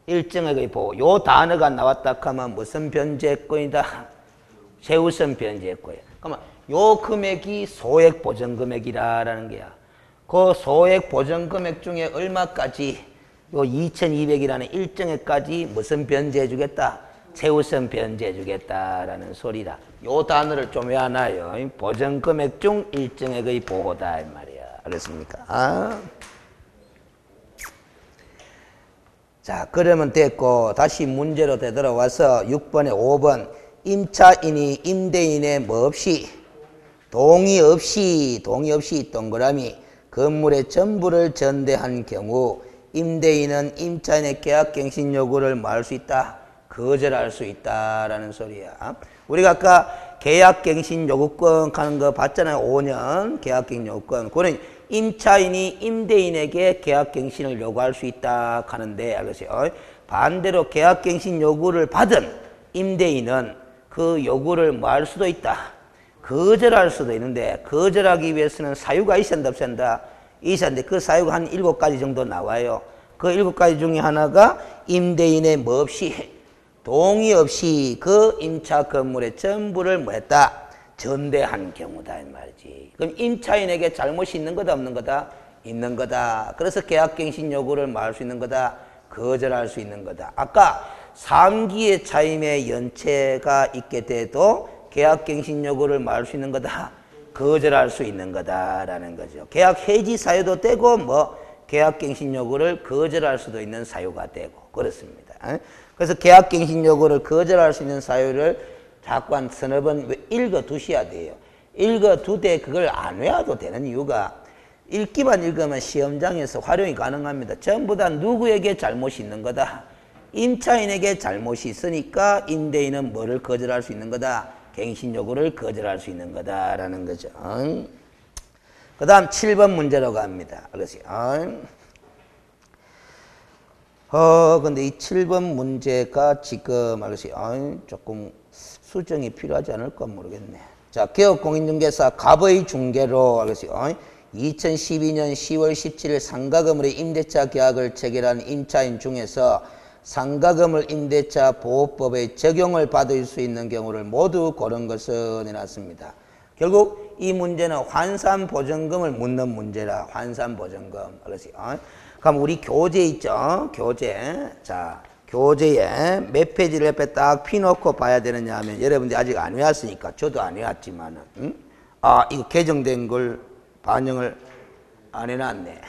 일정액의 보호. 요 단어가 나왔다 하면 무슨 변제권이다? 최우선 변제권이야. 그러면 요 금액이 소액 보전금액이라는 거야. 그 소액 보전금액 중에 얼마까지? 요 2,200이라는 일정액까지 무슨 변제해 주겠다? 최우선 변제해 주겠다라는 소리다. 요 단어를 좀 외워놔요. 보전금액 중 일정액의 보호다 이 말이야. 알겠습니까? 자, 그러면 됐고 다시 문제로 되돌아와서 6번에 5번 임차인이 임대인의 뭐 없이 동의 없이 동그라미 건물의 전부를 전대한 경우 임대인은 임차인의 계약갱신 요구를 뭐 할 수 있다? 거절할 수 있다라는 소리야. 우리가 아까 계약갱신 요구권 하는 거 봤잖아요. 5년 계약갱신 요구권. 그거는 임차인이 임대인에게 계약갱신을 요구할 수 있다 하는데, 알겠어요? 반대로 계약갱신 요구를 받은 임대인은 그 요구를 뭐 할 수도 있다? 거절할 수도 있는데, 거절하기 위해서는 사유가 있어야 한다, 없어야 한다? 있어야 하는데 그 사유가 한 7가지 정도 나와요. 그 7가지 중에 하나가 임대인의 뭐 없이 동의 없이 그 임차 건물의 전부를 뭐 했다? 전대한 경우다 이 말이지. 그럼 임차인에게 잘못이 있는 거다, 없는 거다? 있는 거다. 그래서 계약갱신 요구를 뭐 할 수 있는 거다? 거절할 수 있는 거다. 아까 3기의 차임의 연체가 있게 돼도 계약갱신 요구를 뭐 할 수 있는 거다? 거절할 수 있는 거다라는 거죠. 계약 해지 사유도 되고 뭐 계약갱신 요구를 거절할 수도 있는 사유가 되고 그렇습니다. 그래서 계약갱신 요구를 거절할 수 있는 사유를 자꾸 한 서너 번 읽어두셔야 돼요. 읽어두되 그걸 안 외워도 되는 이유가 읽기만 읽으면 시험장에서 활용이 가능합니다. 전부 다 누구에게 잘못이 있는 거다? 임차인에게 잘못이 있으니까 임대인은 뭐를 거절할 수 있는 거다? 갱신 요구를 거절할 수 있는 거다라는 거죠. 그 다음 7번 문제로 갑니다. 그렇지. 근데 이 7번 문제가 지금 조금 수정이 필요하지 않을까 모르겠네. 자, 개업공인중개사 갑의 중개로 2012년 10월 17일 상가건물의 임대차 계약을 체결한 임차인 중에서 상가건물 임대차 보호법의 적용을 받을 수 있는 경우를 모두 고른 것은 해놨습니다. 결국 이 문제는 환산보증금을 묻는 문제라. 환산보증금. 그럼 우리 교재 있죠? 교재. 자, 교재에 몇 페이지를 옆에 딱 피놓고 봐야 되느냐 하면 여러분들이 아직 안 외웠으니까 저도 안 외웠지만은 이거 개정된 걸 반영을 안 해놨네.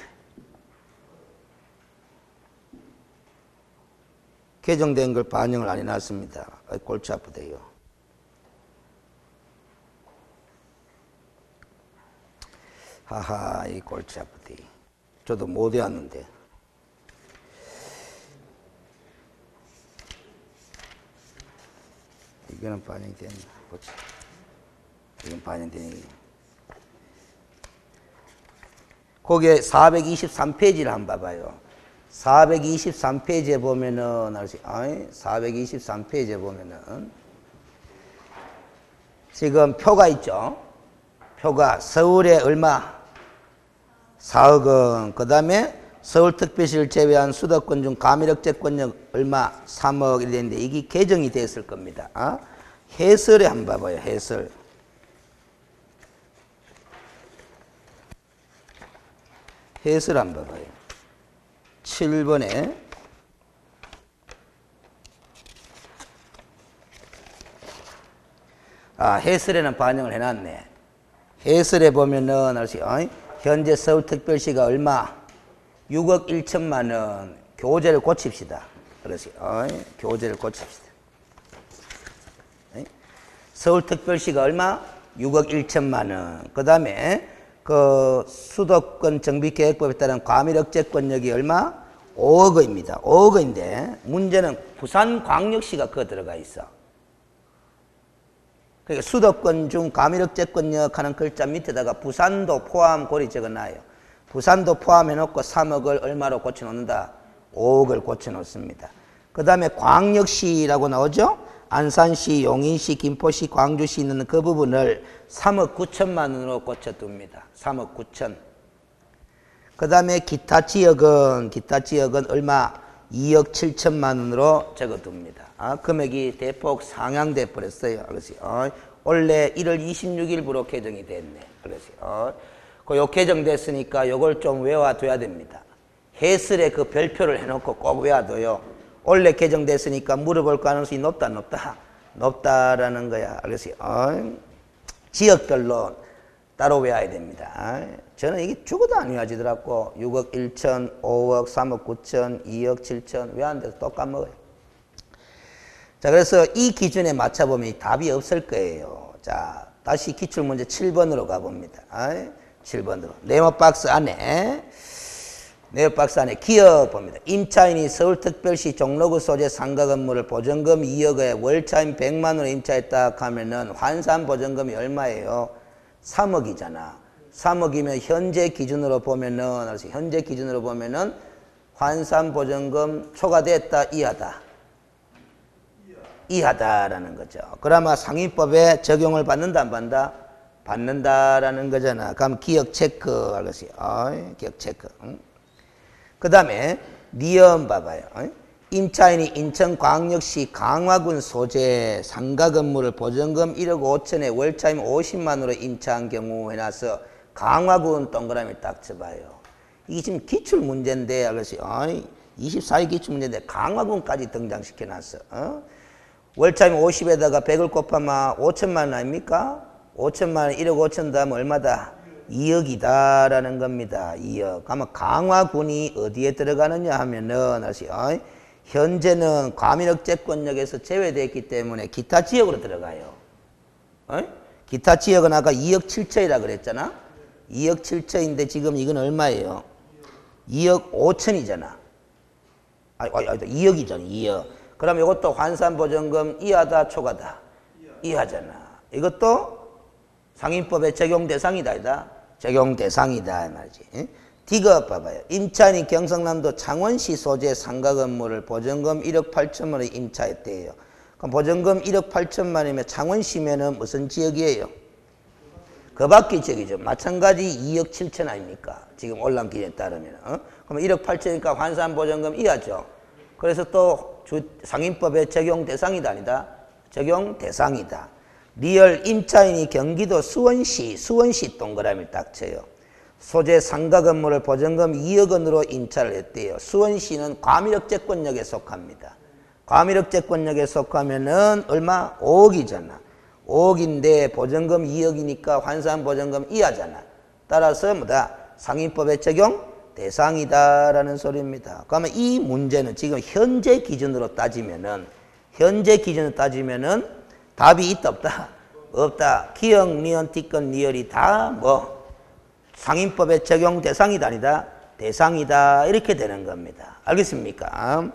개정된 걸 반영을 안 해놨습니다. 골치 아프대요. 하하, 이 골치 아프대. 저도 못 외웠는데. 이거는 반영이 됐나? 보자. 이건 반영되네. 거기에 423페이지를 한번 봐봐요. 423페이지에 보면은, 423페이지에 보면은, 지금 표가 있죠? 표가 서울에 얼마? 4억 원. 그 다음에 서울특별시를 제외한 수도권 중 가밀억제권역 얼마? 3억 이렇게 되는데 이게 개정이 됐을 겁니다. 해설에 한번 봐봐요. 해설. 해설 한번 봐봐요. 7번에 해설에는 반영을 해놨네. 해설에 보면은 현재 서울특별시가 얼마? 6억 1천만 원. 교재를 고칩시다. 교재를 고칩시다. 서울특별시가 얼마? 6억 1천만 원. 그 다음에 그 수도권 정비계획법에 따른 과밀억제권역이 얼마? 5억 원입니다. 5억 원인데 문제는 부산광역시가 그거 들어가 있어. 그러니까 수도권 중 과밀억제권역 하는 글자 밑에다가 부산도 포함 고리 적어놔요. 부산도 포함해놓고 3억을 얼마로 고쳐놓는다? 5억을 고쳐놓습니다. 그 다음에 광역시라고 나오죠? 안산시, 용인시, 김포시, 광주시 있는 그 부분을 3억 9천만 원으로 고쳐둡니다. 3억 9천. 그 다음에 기타 지역은 얼마? 2억 7천만 원으로 적어둡니다. 금액이 대폭 상향돼 버렸어요. 원래 1월 26일부로 개정이 됐네. 요 개정됐으니까 요걸 좀 외워둬야 됩니다. 해설에 그 별표를 해놓고 꼭 외워둬요. 원래 개정됐으니까 물어볼 가능성이 높다, 높다. 높다라는 거야. 지역별로 따로 외워야 됩니다. 저는 이게 죽어도 안 외워지더라고. 6억 1천, 5억, 3억 9천, 2억 7천 외웠는데도 또 까먹어요. 자, 그래서 이 기준에 맞춰보면 답이 없을 거예요. 자, 다시 기출문제 7번으로 가봅니다. 7번으로. 네모박스 안에 기억 봅니다. 임차인이 서울특별시 종로구 소재 상가 건물을 보증금 2억에 월차임 100만 원으로 임차했다 하면은 환산보증금이 얼마예요? 3억이잖아. 3억이면 현재 기준으로 보면은 환산보증금 초과됐다, 이하다? 이하다라는 거죠. 그러면 상위법에 적용을 받는다, 안 받는다? 받는다라는 거잖아. 그럼 기억 체크 할 것이. 기억 체크. 그 다음에 니은 봐봐요. 임차인이 인천광역시 강화군 소재 상가 건물을 보증금 1억 5천에 월차임 50만 원으로 임차한 경우 해놔서 강화군 동그라미 딱 쳐봐요. 이게 지금 기출 문제인데, 그래서 24일 기출 문제인데 강화군까지 등장시켜놨어. 월차임 50에다가 100을 곱하면 5천만 원 아닙니까? 5천만 원 1억 5천 더하면 얼마다? 2억이다라는 겁니다. 2억. 아마 강화군이 어디에 들어가느냐 하면은 현재는 과밀억제권역에서 제외되어 있기 때문에 기타 지역으로 들어가요. 기타 지역은 아까 2억 7천이라 그랬잖아. 2억 7천인데 지금 이건 얼마예요? 2억 5천이잖아. 2억이잖아. 2억. 그럼 이것도 환산보증금 이하다, 초과다? 이하잖아. 이것도 상인법의 적용 대상이다, 적용 대상이다 말이지. D가 봐봐요. 임차인이 경상남도 창원시 소재 상가 건물을 보증금 1억 8천만 원에 임차했대요. 그럼 보증금 1억 8천만이면 창원시면은 무슨 지역이에요? 그 밖의 지역이죠. 마찬가지 2억 7천 아닙니까? 지금 올라온 기준에 따르면. 그럼 1억 8천이니까 환산보증금 이하죠. 그래서 또 상인법의 적용 대상이다 아니다? 적용 대상이다. 리얼 임차인이 경기도 수원시 동그라미를 딱 쳐요. 소재 상가 건물을 보증금 2억 원으로 임차를 했대요. 수원시는 과밀억제권역에 속합니다. 과밀억제권역에 속하면은 얼마? 5억이잖아. 5억인데 보증금 2억이니까 환산보증금 이하잖아. 따라서 뭐다? 상인법의 적용 대상이다라는 소리입니다. 그러면 이 문제는 지금 현재 기준으로 따지면은 답이 있다 없다? 없다. 기역, 니은, 티건, 리얼이 다 뭐 상인법의 적용 대상이다 아니다? 대상이다. 이렇게 되는 겁니다. 알겠습니까?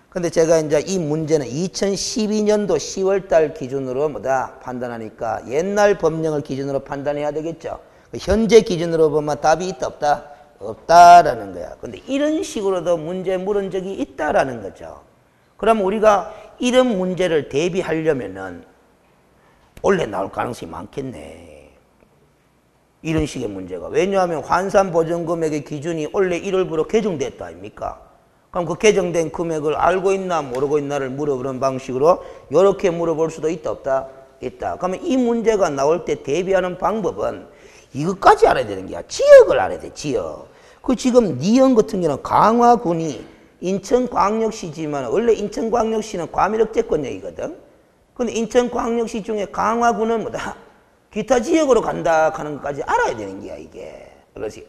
근데 제가 이제 이 문제는 2012년도 10월 달 기준으로 뭐다? 판단하니까 옛날 법령을 기준으로 판단해야 되겠죠. 현재 기준으로 보면 답이 있다 없다? 없다라는 거야. 근데 이런 식으로도 문제 물은 적이 있다라는 거죠. 그럼 우리가 이런 문제를 대비하려면은 원래 나올 가능성이 많겠네. 이런 식의 문제가. 왜냐하면 환산보증금액의 기준이 원래 1월부로 개정됐다 아닙니까? 그럼 그 개정된 금액을 알고 있나 모르고 있나를 물어보는 방식으로 이렇게 물어볼 수도 있다 없다? 있다. 그러면 이 문제가 나올 때 대비하는 방법은 이것까지 알아야 되는 거야. 지역을 알아야 돼. 지역. 그 지금 니은 같은 경우는 강화군이 인천광역시지만 원래 인천광역시는 과밀억제권역이거든. 근데 인천광역시 중에 강화군은 뭐다? 기타 지역으로 간다 하는 것까지 알아야 되는 거야 이게. 그렇지.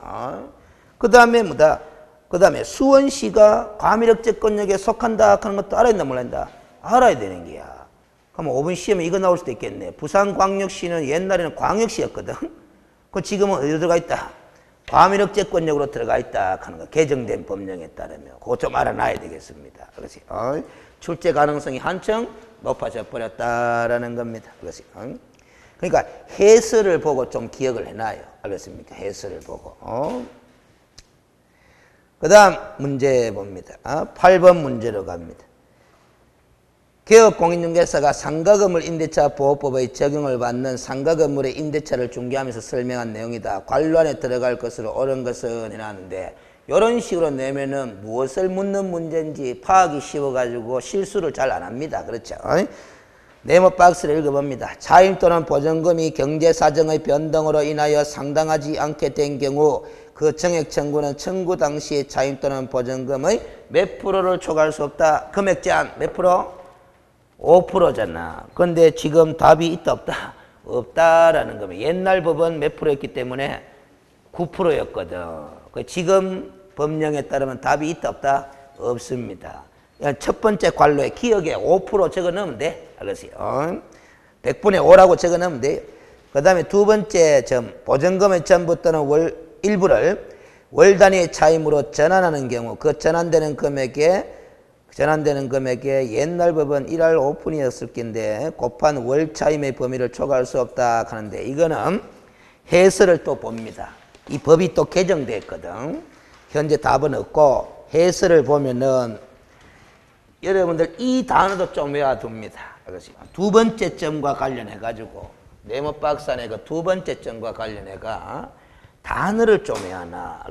그 다음에 뭐다? 그 다음에 수원시가 과밀억제권역에 속한다 하는 것도 알아야 된다 몰란다? 알아야 되는 거야. 그럼 5분 시험에 이거 나올 수도 있겠네. 부산광역시는 옛날에는 광역시였거든. 그 지금은 어디로 들어가 있다? 과밀억제권역으로 들어가 있다 하는 거. 개정된 법령에 따르면. 그거 좀 알아놔야 되겠습니다. 그렇지. 출제 가능성이 한층 높아져 버렸다라는 겁니다. 그렇지. 그러니까 해설을 보고 좀 기억을 해놔요. 알겠습니까? 해설을 보고. 그 다음 문제 봅니다. 8번 문제로 갑니다. 개업공인중개사가 상가건물 임대차 보호법의 적용을 받는 상가건물의 임대차를 중개하면서 설명한 내용이다. 관로안에 들어갈 것으로 옳은 것은 해놨는데 이런 식으로 내면은 무엇을 묻는 문제인지 파악이 쉬워가지고 실수를 잘 안 합니다. 그렇죠? 네모 박스를 읽어봅니다. 차임 또는 보증금이 경제사정의 변동으로 인하여 상당하지 않게 된 경우 그 정액 청구는 청구 당시의 차임 또는 보증금의 몇 프로를 초과할 수 없다. 금액 제한 몇 프로? 5%잖아. 근데 지금 답이 있다 없다? 없다라는 겁니다. 옛날 법은 몇 프로였기 때문에 9%였거든. 지금 법령에 따르면 답이 있다 없다? 없습니다. 첫 번째 관로에 기억에 5% 적어 넣으면 돼. 알겠어요? 100분의 5라고 적어 넣으면 돼요. 그 다음에 두 번째 점, 보증금의 전부 또는 일부를 월 단위의 차임으로 전환하는 경우 그 전환되는 금액에 옛날 법은 1할 5푼이었을 건데 곱한 월 차임의 범위를 초과할 수 없다 하는데 이거는 해설을 또 봅니다. 이 법이 또 개정됐거든. 현재 답은 없고 해설을 보면은 여러분들 이 단어도 좀 외워둡니다. 두 번째 점과 관련해 가지고 네모 박스 안에 그 두 번째 점과 관련해가 단어를 좀 외워놔.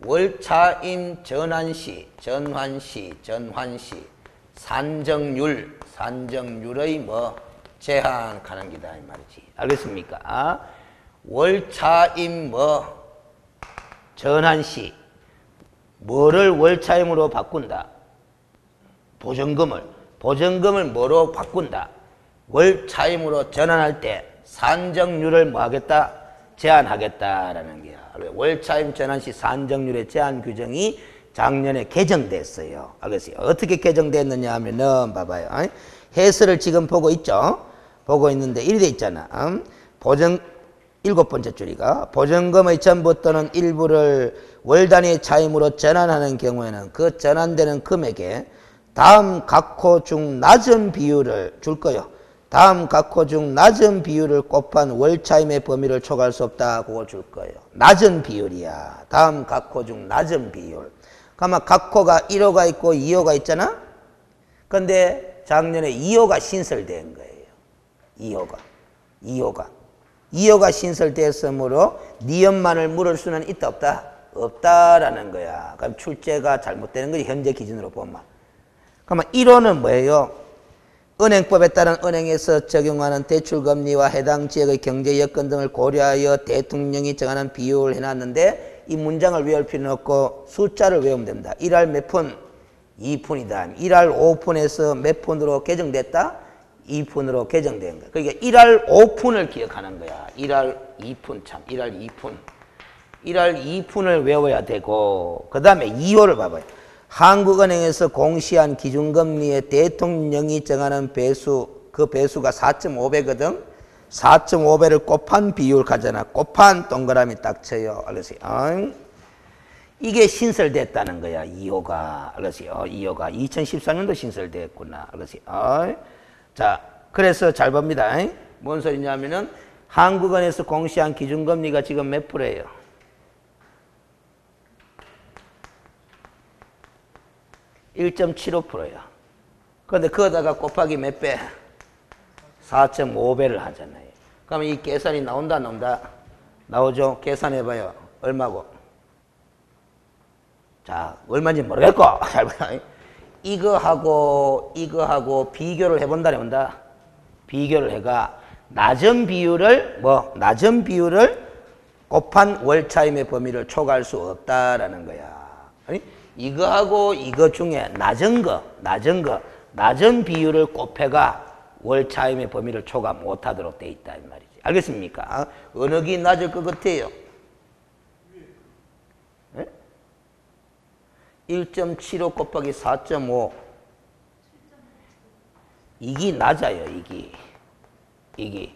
월차임 전환시, 산정률의 뭐 제한하는 기다 이 말이지. 알겠습니까? 월차임 뭐 전환시 뭐를 월차임으로 바꾼다? 보증금을 뭐로 바꾼다? 월차임으로 전환할 때 산정률을 뭐 하겠다? 제한하겠다라는 거야. 월차임 전환 시 산정률의 제한 규정이 작년에 개정됐어요. 알겠어요? 어떻게 개정됐느냐 하면은 봐봐요. 해설을 지금 보고 있죠? 보고 있는데 이리 돼 있잖아. 일곱 번째 줄이가 보증금의 전부 또는 일부를 월 단위의 차임으로 전환하는 경우에는 그 전환되는 금액에 다음 각 호 중 낮은 비율을 줄 거요. 다음 각호 중 낮은 비율을 곱한 월차임의 범위를 초과할 수 없다. 그거 줄 거예요. 낮은 비율이야. 다음 각호 중 낮은 비율. 그러면 각호가 1호가 있고 2호가 있잖아? 근데 작년에 2호가 신설된 거예요. 2호가 신설됐으므로 니은만을 물을 수는 있다 없다? 없다라는 거야. 그럼 출제가 잘못되는 거지. 현재 기준으로 보면. 그러면 1호는 뭐예요? 은행법에 따른 은행에서 적용하는 대출금리와 해당 지역의 경제 여건 등을 고려하여 대통령이 정하는 비율을 해놨는데 이 문장을 외울 필요는 없고 숫자를 외우면 됩니다. 1할 몇 푼? 2푼이다. 1할 5푼에서 몇 푼으로 개정됐다? 2푼으로 개정된 거야. 그러니까 1할 5푼을 기억하는 거야. 1할 2푼 참. 1할 2푼. 1할 2푼을 외워야 되고 그 다음에 2호를 봐봐요. 한국은행에서 공시한 기준금리의 대통령이 정하는 배수, 그 배수가 4.5배거든. 4.5배를 곱한 비율 가잖아. 곱한 동그라미 딱 쳐요. 알았어요? 이게 신설됐다는 거야. 2호가. 알았어요? 2호가 2014년도 신설됐구나. 알았어요? 자, 그래서 잘 봅니다. 뭔 소리냐면은 한국은행에서 공시한 기준금리가 지금 몇 프로예요? 1.75%야. 그런데 그거다가 곱하기 몇 배? 4.5배를 하잖아요. 그러면 이 계산이 나온다, 나온다? 나오죠? 계산해봐요. 얼마고? 자, 얼마인지 모르겠고. 잘 봐요. 이거하고 비교를 해본다, 해본다? 비교를 해가 낮은 비율을 곱한 월차임의 범위를 초과할 수 없다라는 거야. 아니? 이거하고 이거 중에 낮은 비율을 곱해가 월차임의 범위를 초과 못하도록 돼 있다 이 말이지. 알겠습니까? 어느 게 낮을 것 같아요? 1.75 곱하기 4.5 이게 낮아요. 이게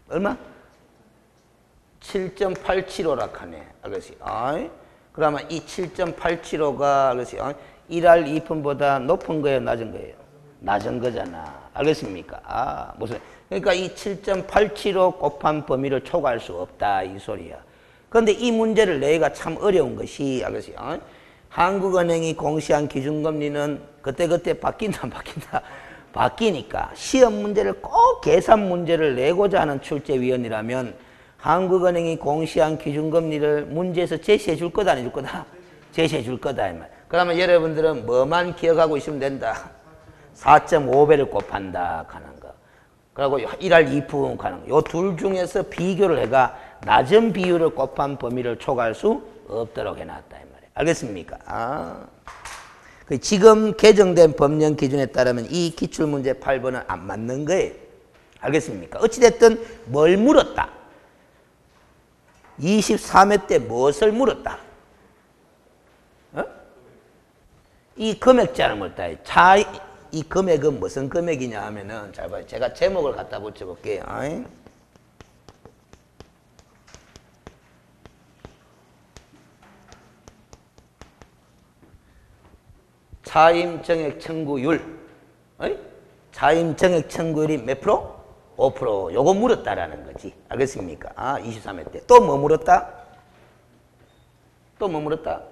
얼마? 7.875라 하네. 알겠어요? 그러면 이 7.875가 알겠어요? 1할 2푼보다 높은 거예요, 낮은 거예요? 낮은 거잖아. 알겠습니까? 무슨 그러니까 이 7.875 곱한 범위를 초과할 수 없다 이 소리야. 그런데 이 문제를 내가 참 어려운 것이 알겠어요? 한국은행이 공시한 기준금리는 그때그때 바뀐다 안 바뀐다? 바뀌니까 시험 문제를 꼭 계산 문제를 내고자 하는 출제위원이라면 한국은행이 공시한 기준금리를 문제에서 제시해 줄 거다, 안 해줄 거다? 제시해 줄 거다. 그러면 여러분들은 뭐만 기억하고 있으면 된다? 4.5배를 곱한다 하는 거. 그리고 1할 2푼 하는 거. 요 둘 중에서 비교를 해가 낮은 비율을 곱한 범위를 초과할 수 없도록 해놨다. 이 말이에요. 알겠습니까? 지금 개정된 법령 기준에 따르면 이 기출문제 8번은 안 맞는 거예요. 알겠습니까? 어찌됐든 뭘 물었다? 23회 때 무엇을 물었다? 이 금액자를 물었다. 이 금액은 무슨 금액이냐 하면은, 잘 봐요. 제가 제목을 갖다 붙여볼게요. 차임정액 청구율. 차임정액 청구율이 몇 프로? 5%. 요거 물었다라는 거지. 알겠습니까? 23회 때. 또 뭐 물었다? 또 뭐 물었다?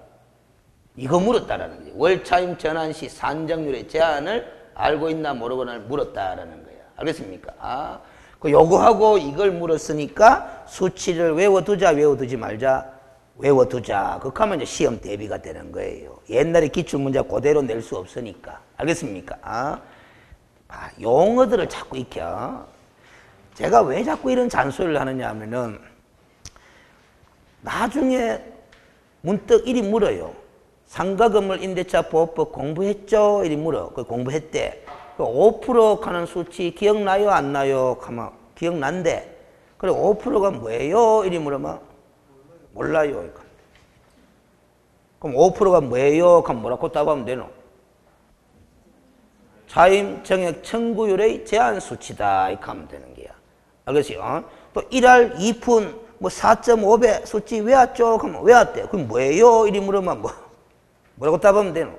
이거 물었다라는 거지. 월차임 전환 시 산정률의 제한을 알고 있나 모르거나 물었다라는 거야. 알겠습니까? 요거하고 이걸 물었으니까 수치를 외워두자, 외워두지 말자? 외워두자. 그렇게 하면 이제 시험 대비가 되는 거예요. 옛날에 기출문제 그대로 낼 수 없으니까. 알겠습니까? 용어들을 자꾸 익혀. 제가 왜 자꾸 이런 잔소리를 하느냐 하면은 나중에 문득 이리 물어요. 상가건물 임대차 보호법 공부했죠? 이리 물어. 그 공부했대. 그 5% 하는 수치 기억나요? 안 나요? 하면 기억난대. 그래 5%가 뭐예요? 이리 물으면 몰라요. 그럼 5%가 뭐예요? 하면 뭐라고 답하면 되노? 차임 정액 청구율의 제한 수치다. 이렇게 하면 되는 거야. 알겠어요? 또 1할 2푼 뭐 4.5배 수치 외웠죠? 그러면 외웠대. 그럼 뭐예요? 이리 물으면 뭐라고 답하면 되노?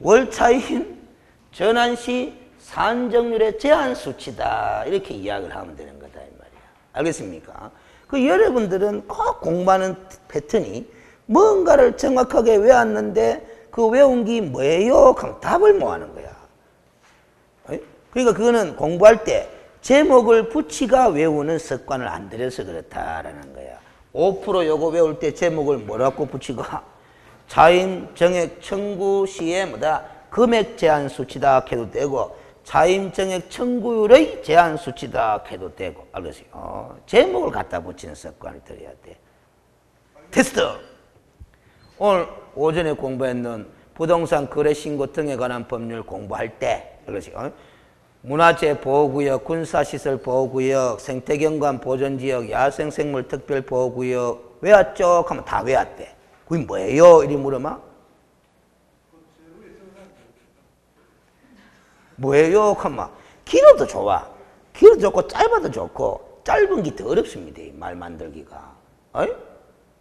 월 차임 전환시 산정률의 제한 수치다. 이렇게 이야기를 하면 되는 거다 이 말이야. 알겠습니까? 그 여러분들은 꼭 공부하는 패턴이 뭔가를 정확하게 외웠는데 그 외운 게 뭐예요? 하면 답을 못 하는 거야. 그러니까 그거는 공부할 때 제목을 붙이가 외우는 습관을 안 들여서 그렇다라는 거야. 5% 요거 외울 때 제목을 뭐라고 붙이가? 차임 정액 청구 시에 뭐다? 금액 제한 수치다 해도 되고 차임 정액 청구율의 제한 수치다 해도 되고 알겠어요? 제목을 갖다 붙이는 습관을 들여야 돼. 테스트! 오늘 오전에 공부했는 부동산 거래 신고 등에 관한 법률 공부할 때 알겠어요? 문화재 보호구역, 군사시설 보호구역, 생태경관 보존지역, 야생생물 특별보호구역 외웠죠? 하면 다 외웠대. 그게 뭐예요? 이리 물어봐. 뭐예요? 하면 길어도 좋아. 길어도 좋고 짧아도 좋고 짧은 게 더 어렵습니다. 말 만들기가. 어이?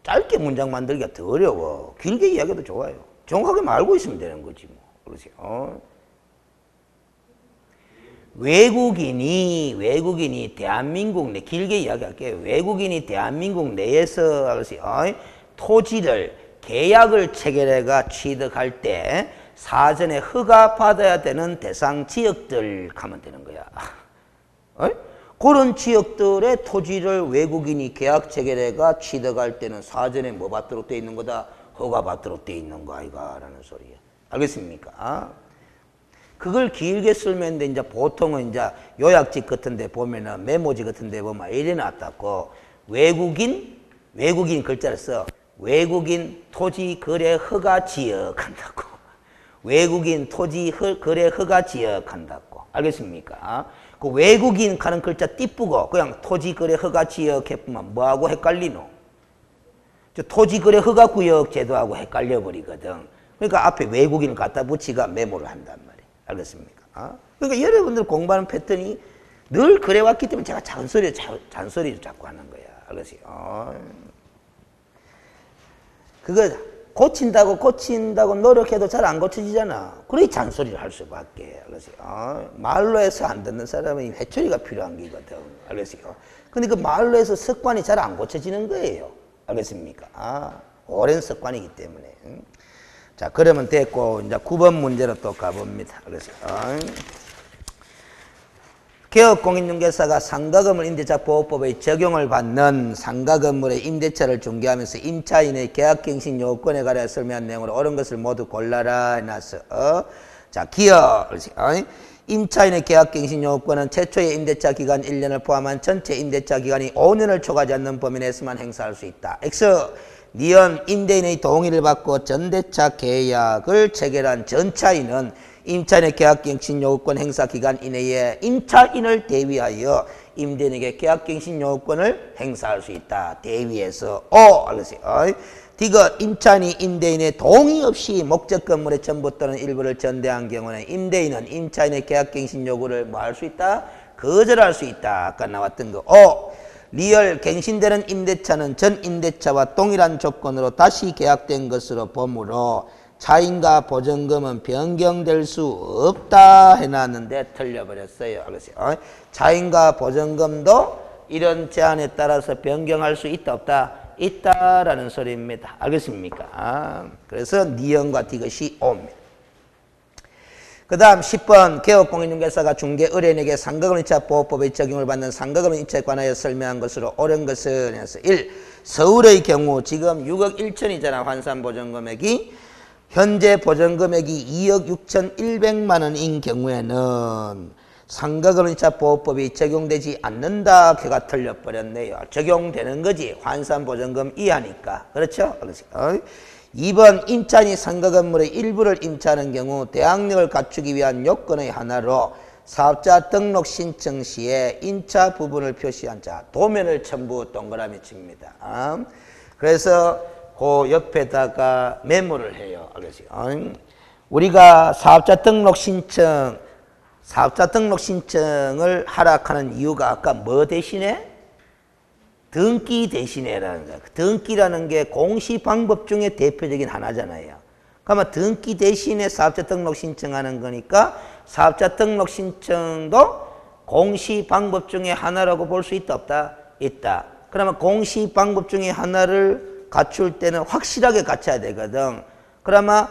짧게 문장 만들기가 더 어려워. 길게 이야기해도 좋아요. 정확하게 알고 있으면 되는 거지 뭐. 그러세요. 외국인이 대한민국 내 길게 이야기할게요. 외국인이 대한민국 내에서 토지를 계약을 체결해가 취득할 때 사전에 허가 받아야 되는 대상 지역들 가면 되는 거야. 그런 지역들의 토지를 외국인이 계약 체결해가 취득할 때는 사전에 뭐 받도록 돼 있는 거다? 허가 받도록 돼 있는 거 아이가라는 소리야. 알겠습니까? 그걸 길게 쓰면 이제 보통은 이제 요약집 같은 데 보면은 메모지 같은 데 보면 이래 놨다고 외국인 글자를 써. 외국인 토지 거래 허가 지역 한다고. 외국인 토지 거래 허가 지역 한다고. 알겠습니까? 그 외국인 가는 글자 띠쁘고 그냥 토지 거래 허가 지역 해보면 뭐하고 헷갈리노? 토지 거래 허가 구역 제도하고 헷갈려 버리거든. 그러니까 앞에 외국인을 갖다 붙이가 메모를 한단 말이야. 알겠습니까? 그러니까 여러분들 공부하는 패턴이 늘 그래왔기 때문에 제가 잔소리를 자꾸 하는 거야. 알겠어요? 그거 고친다고 노력해도 잘 안 고쳐지잖아. 그래 잔소리를 할 수밖에. 알겠어요? 말로 해서 안 듣는 사람은 회초리가 필요한 게거든. 알겠어요? 근데 그 말로 해서 습관이 잘 안 고쳐지는 거예요. 알겠습니까? 오랜 습관이기 때문에. 자, 그러면 됐고, 이제 9번 문제로 또 가봅니다. 그래서, 개업공인중개사가 상가건물 임대차 보호법의 적용을 받는 상가건물의 임대차를 중개하면서 임차인의 계약갱신 요건에 관하여 설명한 내용으로 옳은 것을 모두 골라라 해놨어. 자, 기업. 임차인의 계약갱신 요건은 최초의 임대차 기간 1년을 포함한 전체 임대차 기간이 5년을 초과하지 않는 범위 내에서만 행사할 수 있다. X. 니은 임대인의 동의를 받고 전대차 계약을 체결한 전차인은 임차인의 계약갱신 요구권 행사 기간 이내에 임차인을 대위하여 임대인에게 계약갱신 요구권을 행사할 수 있다. 대위해서 알겠어요. 디귿 임차인이 임대인의 동의 없이 목적 건물의 전부 또는 일부를 전대한 경우는 임대인은 임차인의 계약갱신 요구를 뭐 할 수 있다? 거절할 수 있다. 아까 나왔던 거. 리얼 갱신되는 임대차는 전 임대차와 동일한 조건으로 다시 계약된 것으로 보므로 차임과 보증금은 변경될 수 없다 해놨는데 틀려버렸어요. 알겠어요? 차임과 보증금도 이런 제한에 따라서 변경할 수 있다 없다? 있다라는 소리입니다. 알겠습니까? 그래서 니은과 디귿이 옵니다. 그 다음 10번 개업공인중개사가 중개 의뢰인에게 상가건물임차 보호법의 적용을 받는 상가건물 임차에 관하여 설명한 것으로 옳은 것은 1. 서울의 경우 지금 6억 1천이잖아. 환산보전금액이. 현재 보전금액이 2억 6,100만 원인 경우에는 상가건물임차 보호법이 적용되지 않는다. 걔가 틀려버렸네요. 적용되는 거지. 환산보전금 이하니까. 그렇죠? 2번 임차인이 상가건물의 일부를 임차하는 경우 대항력을 갖추기 위한 요건의 하나로 사업자 등록 신청 시에 임차 부분을 표시한 자 도면을 첨부 동그라미 칩니다. 그래서 그 옆에다가 메모를 해요. 우리가 사업자 등록 신청을 하락하는 이유가 아까 뭐 대신에? 등기 대신에라는 거야. 등기라는 게 공시 방법 중에 대표적인 하나잖아요. 그러면 등기 대신에 사업자 등록 신청하는 거니까 사업자 등록 신청도 공시 방법 중에 하나라고 볼 수 있다 없다? 있다. 그러면 공시 방법 중에 하나를 갖출 때는 확실하게 갖춰야 되거든. 그러면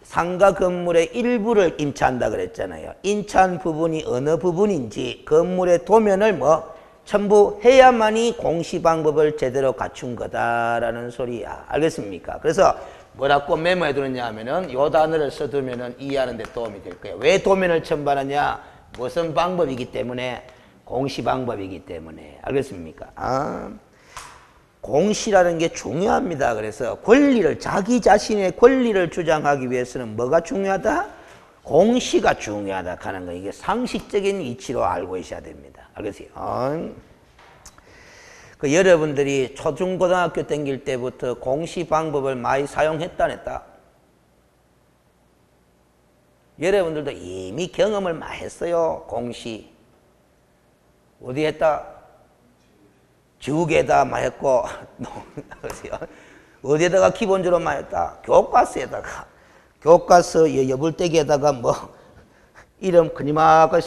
상가 건물의 일부를 임차한다 그랬잖아요. 임차한 부분이 어느 부분인지 건물의 도면을 뭐 전부 해야만이 공시 방법을 제대로 갖춘 거다라는 소리야. 알겠습니까? 그래서 뭐라고 메모해 두느냐 하면은 요 단어를 써두면은 이해하는 데 도움이 될 거예요. 왜 도면을 첨부하느냐? 무슨 방법이기 때문에? 공시 방법이기 때문에. 알겠습니까? 공시라는 게 중요합니다. 그래서 권리를, 자기 자신의 권리를 주장하기 위해서는 뭐가 중요하다? 공시가 중요하다 하는 거. 이게 상식적인 이치로 알고 있어야 됩니다. 알겠어요? 그 여러분들이 초중고등학교 다닐 때부터 공시 방법을 많이 사용했다 안 했다? 여러분들도 이미 경험을 많이 했어요. 공시. 어디 했다? 지우개에다 많이 했고 어디에다가 기본적으로 많이 했다? 교과서에다가. 교과서 여불대기에다가 뭐 이름 그니마까지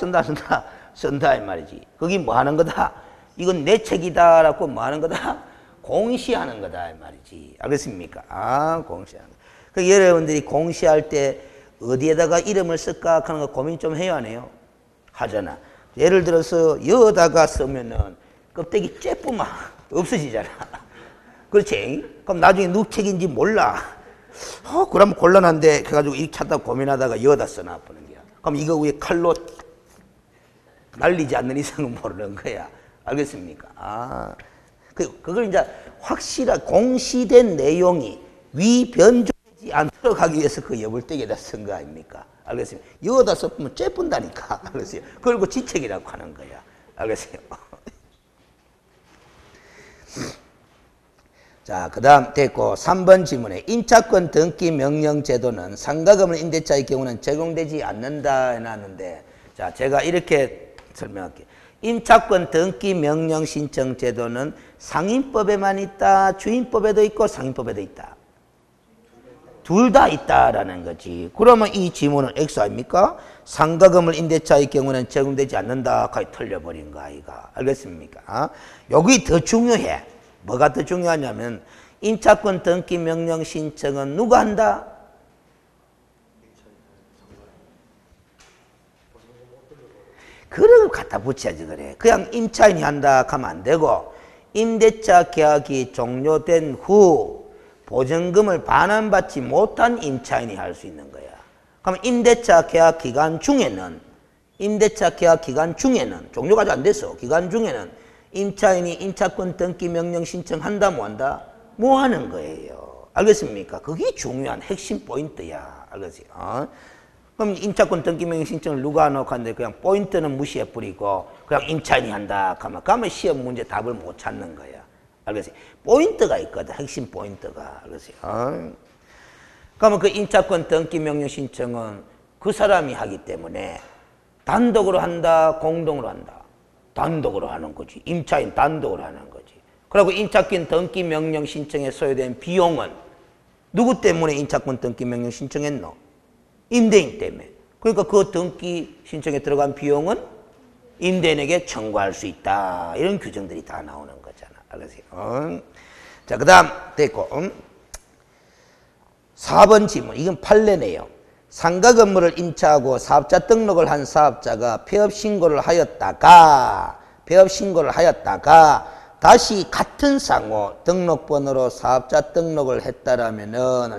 쓴다 이 말이지. 거기 뭐 하는 거다? 이건 내 책이다 라고 뭐 하는 거다? 공시하는 거다 이 말이지. 알겠습니까? 공시하는 거. 그 여러분들이 공시할 때 어디에다가 이름을 쓸까 하는 거 고민 좀 해야 하네요. 하잖아. 예를 들어서 여다가 쓰면은 껍데기 쬐뿐만 없어지잖아. 그렇지? 그럼 나중에 누구 책인지 몰라. 그러면 곤란한데 그래가지고 이렇게 찾다 고민하다가 여다 써놔보는 거야. 그럼 이거 위에 칼로 날리지 않는 이상은 모르는 거야. 알겠습니까? 그걸 이제 확실한 공시된 내용이 위변조되지 않도록 하기 위해서 그 여불대기에다 쓴 거 아닙니까? 알겠습니까? 여다 썼으면 쬐뿐다니까. 알겠어요? 그리고 지책이라고 하는 거야. 알겠어요? 자, 그 다음 됐고 3번 질문에 임차권 등기 명령 제도는 상가건물 임대차의 경우는 적용되지 않는다 해놨는데, 자, 제가 이렇게 설명할게요. 임차권 등기 명령 신청 제도는 상인법에만 있다, 주인법에도 있고 상인법에도 있다. 둘 다 있다라는 거지. 그러면 이 지문은 X 아닙니까? 상가건물 임대차의 경우는 적용되지 않는다. 거의 틀려버린 거 아이가. 알겠습니까? 여기 더 중요해. 뭐가 더 중요하냐면 임차권 등기 명령 신청은 누가 한다? 그런 걸 갖다 붙여야지 그래. 그냥 임차인이 한다 하면 안 되고 임대차 계약이 종료된 후 보증금을 반환받지 못한 임차인이 할 수 있는 거야. 그럼 임대차 계약 기간 중에는 종료가 아직 안 됐어. 기간 중에는 임차인이 임차권 등기 명령 신청한다 뭐 한다? 뭐 하는 거예요. 알겠습니까? 그게 중요한 핵심 포인트야. 알겠지? 그럼 임차권 등기 명령 신청을 누가 하노 하는데 그냥 포인트는 무시해 버리고 그냥 임차인이 한다 하면 시험 문제 답을 못 찾는 거야. 알겠지? 포인트가 있거든. 핵심 포인트가. 알겠지? 그러면 그 임차권 등기 명령 신청은 그 사람이 하기 때문에 단독으로 한다, 공동으로 한다. 단독으로 하는 거지. 임차인 단독으로 하는 거지. 그리고 임차권 등기 명령 신청에 소요된 비용은 누구 때문에 임차권 등기 명령 신청했노? 임대인 때문에. 그러니까 그 등기 신청에 들어간 비용은 임대인에게 청구할 수 있다. 이런 규정들이 다 나오는 거잖아. 알겠어요? 자, 그 다음 됐고 4번 질문. 이건 판례네요. 상가 건물을 임차하고 사업자 등록을 한 사업자가 폐업신고를 하였다가 다시 같은 상호 등록번호로 사업자 등록을 했다라면은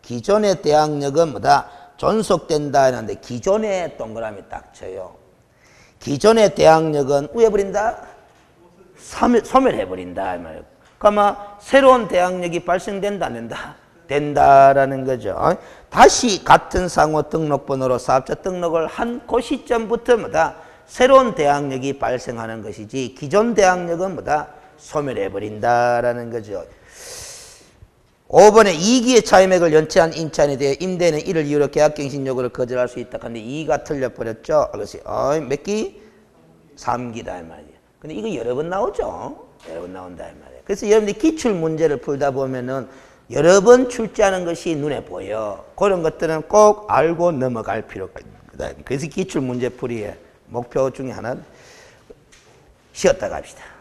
기존의 대항력은 뭐다? 존속된다 했는데 기존의 동그라미 딱 쳐요. 기존의 대항력은 우회버린다? 소멸해버린다. 이 말이에요. 그러면 새로운 대항력이 발생된다 안 된다? 된다라는 거죠. 다시 같은 상호 등록번호로 사업자 등록을 한 그 시점부터 뭐다? 새로운 대항력이 발생하는 것이지 기존 대항력은 뭐다? 소멸해버린다라는 거죠. 5번에 이기의 차임액을 연체한 임차인에 대해 임대인은 이를 이유로 계약갱신 요구를 거절할 수 있다. 근데 2가 틀려버렸죠. 그렇지. 몇 기? 3기다 이 말이에요. 근데 이거 여러 번 나오죠. 여러 번 나온다 이 말이에요. 그래서 여러분들이 기출 문제를 풀다 보면은 여러 번 출제하는 것이 눈에 보여. 그런 것들은 꼭 알고 넘어갈 필요가 있는 거다. 그래서 기출문제풀이의 목표 중에 하나는 쉬었다 갑시다.